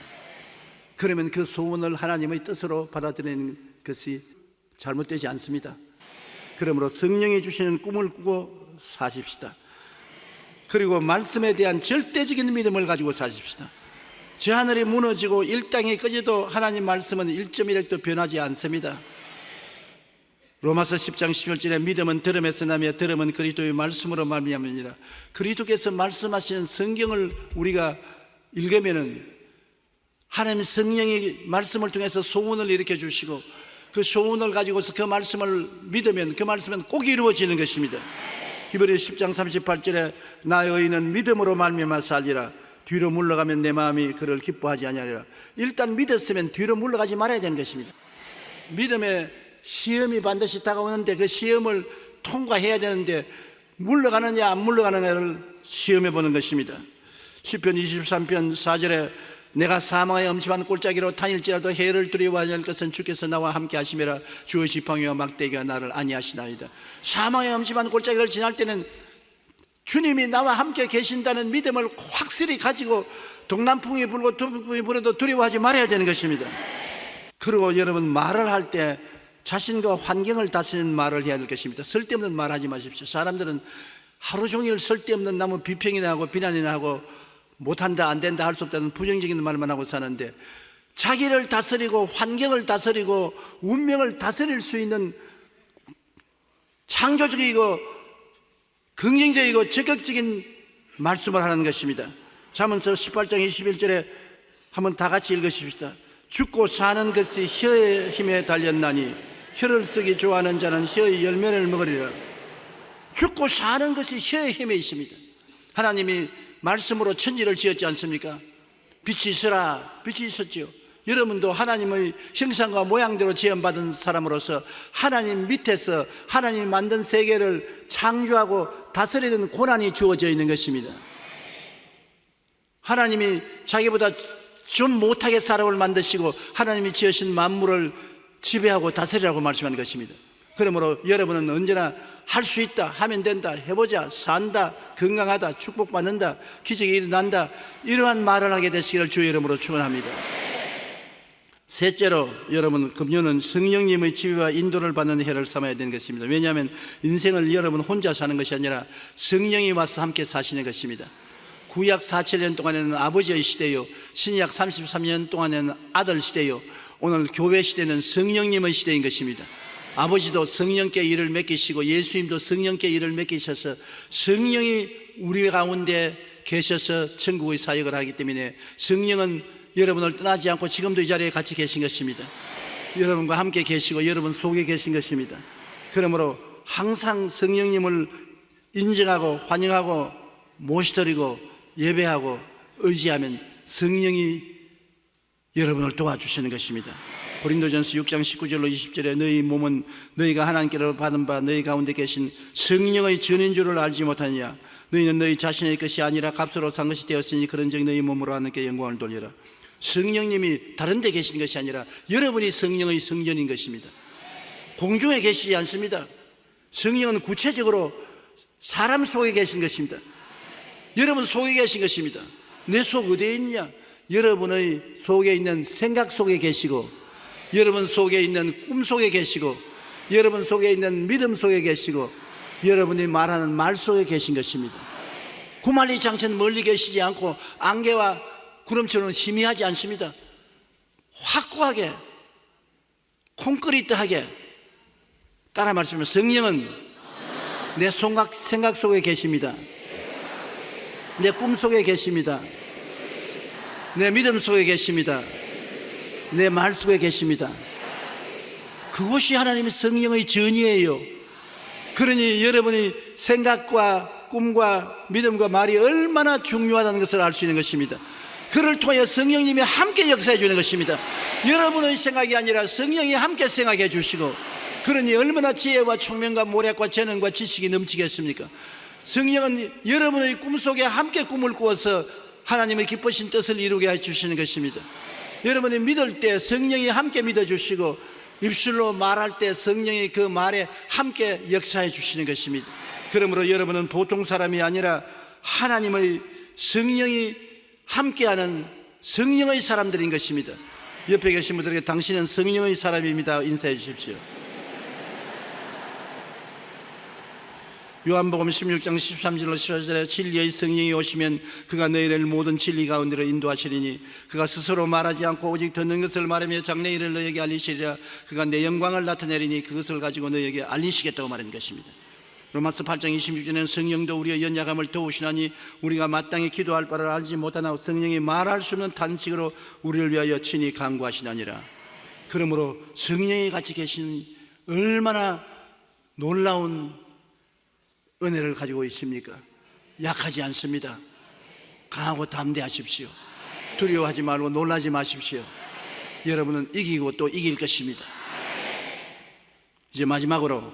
그러면 그 소원을 하나님의 뜻으로 받아들이는 것이 잘못되지 않습니다. 그러므로 성령이 주시는 꿈을 꾸고 사십시다. 그리고 말씀에 대한 절대적인 믿음을 가지고 사십시다. 저 하늘이 무너지고 일땅이 꺼져도 하나님 말씀은 1.1핵도 변하지 않습니다. 로마서 10장 11절에 믿음은 들음에서 나며 들음은 그리스도의 말씀으로 말미암으니라. 그리스도께서 말씀하시는 성경을 우리가 읽으면은 하나님 성령이 말씀을 통해서 소원을 일으켜 주시고 그 소원을 가지고서 그 말씀을 믿으면 그 말씀은 꼭 이루어지는 것입니다. 히브리 10장 38절에 나의 의인은 믿음으로 말미암아 살리라. 뒤로 물러가면 내 마음이 그를 기뻐하지 아니하리라. 일단 믿었으면 뒤로 물러가지 말아야 되는 것입니다. 믿음의 시험이 반드시 다가오는데 그 시험을 통과해야 되는데 물러가느냐 안 물러가느냐를 시험해 보는 것입니다. 시편 23편 4절에 내가 사망의 엄침한 골짜기로 다닐지라도 해를 두려워하지 않을 것은 주께서 나와 함께 하심이라. 주의 지팡이와 막대기가 나를 안위하시나이다. 사망의 엄침한 골짜기를 지날 때는 주님이 나와 함께 계신다는 믿음을 확실히 가지고 동남풍이 불고 동풍이 불어도 두려워하지 말아야 되는 것입니다. 그리고 여러분, 말을 할 때 자신과 환경을 다스리는 말을 해야 될 것입니다. 쓸데없는 말 하지 마십시오. 사람들은 하루 종일 쓸데없는 나무 비평이나 하고 비난이나 하고 못한다, 안 된다, 할 수 없다는 부정적인 말만 하고 사는데, 자기를 다스리고 환경을 다스리고 운명을 다스릴 수 있는 창조적이고 긍정적이고 적극적인 말씀을 하는 것입니다. 잠언서 18장 21절에 한번 다 같이 읽으십시다. 죽고 사는 것이 혀의 힘에 달렸나니 혀를 쓰기 좋아하는 자는 혀의 열매를 먹으리라. 죽고 사는 것이 혀의 힘에 있습니다. 하나님이 말씀으로 천지를 지었지 않습니까? 빛이 있으라, 빛이 있었지요. 여러분도 하나님의 형상과 모양대로 지음받은 사람으로서 하나님 밑에서 하나님이 만든 세계를 창조하고 다스리는 고난이 주어져 있는 것입니다. 하나님이 자기보다 좀 못하게 사람을 만드시고 하나님이 지으신 만물을 지배하고 다스리라고 말씀하는 것입니다. 그러므로 여러분은 언제나 할 수 있다, 하면 된다, 해보자, 산다, 건강하다, 축복받는다, 기적이 일어난다, 이러한 말을 하게 되시기를 주의 이름으로 축원합니다. 셋째로, 여러분, 금요는 성령님의 지배와 인도를 받는 해를 삼아야 되는 것입니다. 왜냐하면 인생을 여러분 혼자 사는 것이 아니라 성령이 와서 함께 사시는 것입니다. 구약 47년 동안에는 아버지의 시대요, 신약 33년 동안에는 아들 시대요, 오늘 교회 시대는 성령님의 시대인 것입니다. 아버지도 성령께 일을 맡기시고 예수님도 성령께 일을 맡기셔서 성령이 우리 가운데 계셔서 천국의 사역을 하기 때문에 성령은 여러분을 떠나지 않고 지금도 이 자리에 같이 계신 것입니다. 여러분과 함께 계시고 여러분 속에 계신 것입니다. 그러므로 항상 성령님을 인정하고 환영하고 모시드리고 예배하고 의지하면 성령이 여러분을 도와주시는 것입니다. 고린도전서 6장 19절로 20절에 너희 몸은 너희가 하나님께로 받은 바 너희 가운데 계신 성령의 전인 줄을 알지 못하느냐. 너희는 너희 자신의 것이 아니라 값으로 산 것이 되었으니 그런즉 너희 몸으로 하나님께 영광을 돌리라. 성령님이 다른 데 계신 것이 아니라 여러분이 성령의 성전인 것입니다. 공중에 계시지 않습니다. 성령은 구체적으로 사람 속에 계신 것입니다. 여러분 속에 계신 것입니다. 내 속 어디에 있느냐? 여러분의 속에 있는 생각 속에 계시고, 여러분 속에 있는 꿈 속에 계시고, 여러분 속에 있는 믿음 속에 계시고, 여러분이 말하는 말 속에 계신 것입니다. 구만리 장천 멀리 계시지 않고 안개와 구름처럼 희미하지 않습니다. 확고하게 콘크리트하게 따라 말씀하면 성령은 내 생각 속에 계십니다. 내 꿈 속에 계십니다. 내 믿음 속에 계십니다. 내 말 속에 계십니다. 그것이 하나님의 성령의 전이에요. 그러니 여러분이 생각과 꿈과 믿음과 말이 얼마나 중요하다는 것을 알 수 있는 것입니다. 그를 통해 성령님이 함께 역사해 주는 것입니다. 여러분의 생각이 아니라 성령이 함께 생각해 주시고, 그러니 얼마나 지혜와 총명과 모략과 재능과 지식이 넘치겠습니까? 성령은 여러분의 꿈속에 함께 꿈을 꾸어서 하나님의 기쁘신 뜻을 이루게 해주시는 것입니다. 여러분이 믿을 때 성령이 함께 믿어주시고, 입술로 말할 때 성령이 그 말에 함께 역사해 주시는 것입니다. 그러므로 여러분은 보통 사람이 아니라 하나님의 성령이 함께하는 성령의 사람들인 것입니다. 옆에 계신 분들에게 당신은 성령의 사람입니다 인사해 주십시오. 요한복음 16장 13절로 14절에 진리의 성령이 오시면 그가 너희를 모든 진리 가운데로 인도하시리니 그가 스스로 말하지 않고 오직 듣는 것을 말하며 장래 일을 너희에게 알리시리라. 그가 내 영광을 나타내리니 그것을 가지고 너희에게 알리시겠다고 말하는 것입니다. 로마서 8장 26절에는 성령도 우리의 연약함을 도우시나니 우리가 마땅히 기도할 바를 알지 못하나 성령이 말할 수 없는 탄식으로 우리를 위하여 친히 간구하시나니라. 그러므로 성령이 같이 계신 얼마나 놀라운 은혜를 가지고 있습니까? 약하지 않습니다. 강하고 담대하십시오. 두려워하지 말고 놀라지 마십시오. 여러분은 이기고 또 이길 것입니다. 이제 마지막으로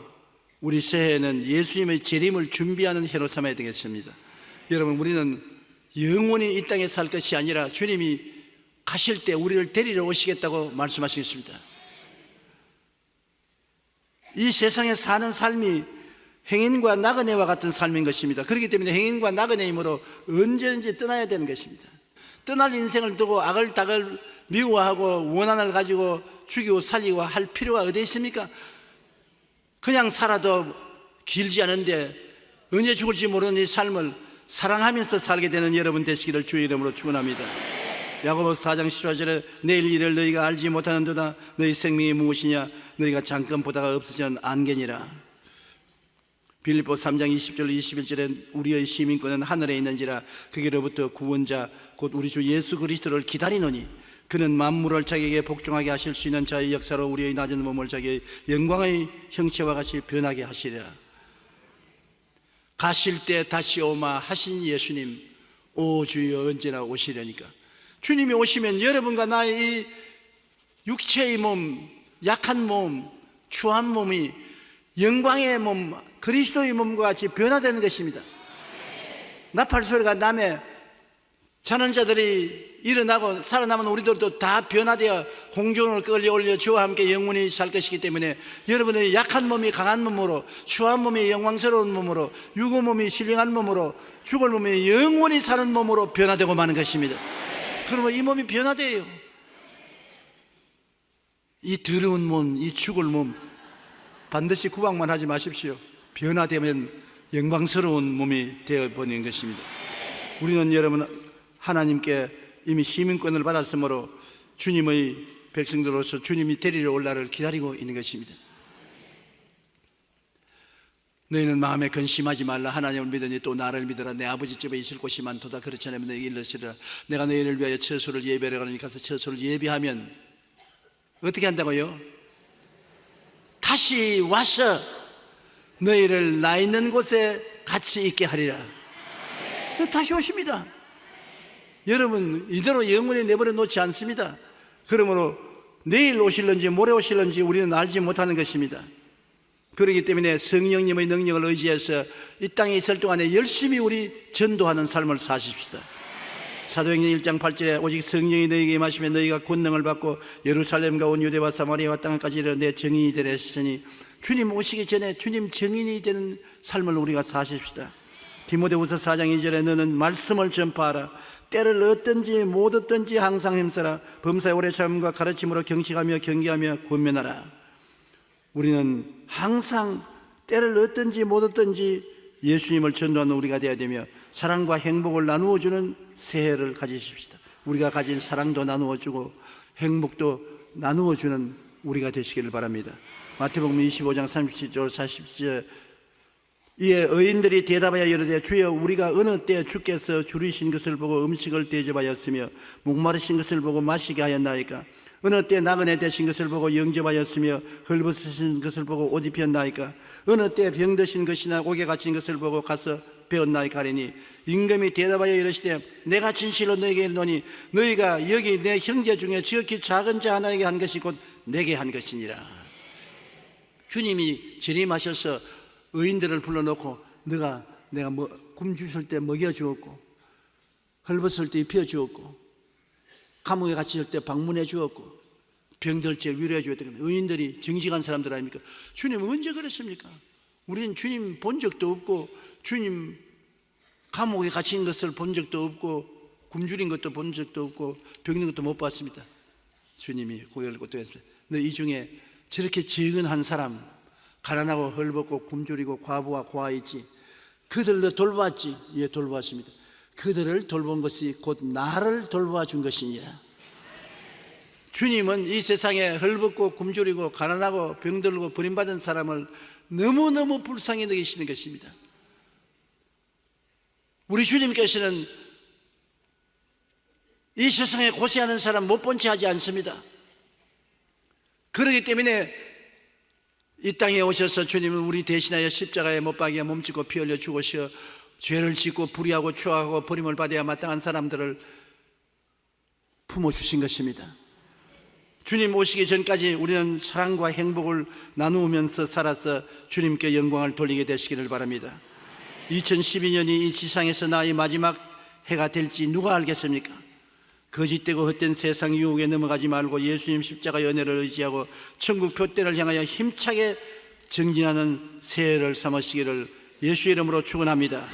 우리 새해에는 예수님의 재림을 준비하는 해로 삼아야 되겠습니다. 여러분, 우리는 영원히 이 땅에 살 것이 아니라 주님이 가실 때 우리를 데리러 오시겠다고 말씀하시겠습니다. 이 세상에 사는 삶이 행인과 나그네와 같은 삶인 것입니다. 그렇기 때문에 행인과 나그네이므로 언제든지 떠나야 되는 것입니다. 떠날 인생을 두고 아글다글 미워하고 원한을 가지고 죽이고 살리고 할 필요가 어디 있습니까? 그냥 살아도 길지 않은데 언제 죽을지 모르는 이 삶을 사랑하면서 살게 되는 여러분 되시기를 주의 이름으로 축원합니다. 야고보서 4장 14절에 내일 일을 너희가 알지 못하는도다. 너희 생명이 무엇이냐? 너희가 잠깐 보다가 없어지는 안개니라. 빌립보 3장 20절 21절에 우리의 시민권은 하늘에 있는지라 그게로부터 구원자 곧 우리 주 예수 그리스도를 기다리노니 그는 만물을 자기에게 복종하게 하실 수 있는 자의 역사로 우리의 낮은 몸을 자기의 영광의 형체와 같이 변하게 하시리라. 가실 때 다시 오마 하신 예수님, 오 주여 언제나 오시려니까. 주님이 오시면 여러분과 나의 이 육체의 몸, 약한 몸, 추한 몸이 영광의 몸, 그리스도의 몸과 같이 변화되는 것입니다. 나팔 소리가 나면 자는 자들이 일어나고 살아남은 우리들도 다 변화되어 공중으로 끌려올려 주와 함께 영원히 살 것이기 때문에 여러분의 약한 몸이 강한 몸으로, 추한 몸이 영광스러운 몸으로, 육의 몸이 신령한 몸으로, 죽을 몸이 영원히 사는 몸으로 변화되고 마는 것입니다. 그러면 이 몸이 변화돼요. 이 더러운 몸, 이 죽을 몸 반드시 구박만 하지 마십시오. 변화되면 영광스러운 몸이 되어버리는 것입니다. 우리는 여러분 하나님께 이미 시민권을 받았으므로 주님의 백성들로서 주님이 데리러 올 날을 기다리고 있는 것입니다. 너희는 마음에 근심하지 말라. 하나님을 믿으니 또 나를 믿으라. 내 아버지 집에 있을 곳이 많도다. 그렇지 않으면 너희에게 일러시리라. 내가 너희를 위하여 처소를 예비하려 가니 가서 처소를 예비하면 어떻게 한다고요? 다시 와서 너희를 나 있는 곳에 같이 있게 하리라. 다시 오십니다. 여러분 이대로 영원히 내버려 놓지 않습니다. 그러므로 내일 오실런지 모레 오실런지 우리는 알지 못하는 것입니다. 그렇기 때문에 성령님의 능력을 의지해서 이 땅에 있을 동안에 열심히 우리 전도하는 삶을 사십시다. 사도행전 1장 8절에 오직 성령이 너희에게 임하시면 너희가 권능을 받고 예루살렘과 온 유대와 사마리아와 땅까지 이르러 내 증인이 되려 하시니 주님 오시기 전에 주님 증인이 되는 삶을 우리가 사십시다. 디모데후서 4장 2절에 너는 말씀을 전파하라. 때를 얻든지 못 얻든지 항상 힘써라. 범사의 오래 참음과 가르침으로 경식하며 경계하며 권면하라. 우리는 항상 때를 얻든지 못 얻든지 예수님을 전도하는 우리가 되어야 되며 사랑과 행복을 나누어주는 새해를 가지십시다. 우리가 가진 사랑도 나누어주고 행복도 나누어주는 우리가 되시기를 바랍니다. 마태복음 25장 37절 40절 이에 의인들이 대답하여 이르되 주여 우리가 어느 때 주께서 줄이신 것을 보고 음식을 대접하였으며 목마르신 것을 보고 마시게 하였나이까? 어느 때 나그네 되신 것을 보고 영접하였으며 헐벗으신 것을 보고 옷 입혔나이까? 어느 때 병드신 것이나 옥에 갇힌 것을 보고 가서 배웠나이까 하리니 임금이 대답하여 이르시되 내가 진실로 너에게 이르노니 너희가 여기 내 형제 중에 지극히 작은 자 하나에게 한 것이 곧 내게 한 것이니라. 주님이 재림하셔서 의인들을 불러놓고 내가 굶주실 때 먹여주었고 헐벗을 때 입혀주었고 감옥에 갇힐 때 방문해 주었고 병들 때 위로해 주었던 의인들이 정직한 사람들 아닙니까? 주님 언제 그랬습니까? 우리는 주님 본 적도 없고 주님 감옥에 갇힌 것을 본 적도 없고 굶주린 것도 본 적도 없고 병든 것도 못 봤습니다. 주님이 고개를 끄덕였습니다. 너 이 중에 저렇게 적은 한 사람 가난하고 헐벗고 굶주리고 과부와 고아있지 그들을 돌봤지? 예, 돌봤습니다. 그들을 돌본 것이 곧 나를 돌봐준 것이니라. 주님은 이 세상에 헐벗고 굶주리고 가난하고 병들고 버림받은 사람을 너무너무 불쌍히 여기시는 것입니다. 우리 주님께서는 이 세상에 고생하는 사람 못 본 채 하지 않습니다. 그렇기 때문에 이 땅에 오셔서 주님은 우리 대신하여 십자가에 못 박여 몸짓고 피 흘려 죽으셔 죄를 짓고 불의하고 추악하고 버림을 받아야 마땅한 사람들을 품어주신 것입니다. 주님 오시기 전까지 우리는 사랑과 행복을 나누면서 살아서 주님께 영광을 돌리게 되시기를 바랍니다. 2012년이 이 지상에서 나의 마지막 해가 될지 누가 알겠습니까? 거짓되고 헛된 세상 유혹에 넘어가지 말고 예수님 십자가 연회를 의지하고 천국 표대를 향하여 힘차게 정진하는 새해를 삼으시기를 예수의 이름으로 축원합니다.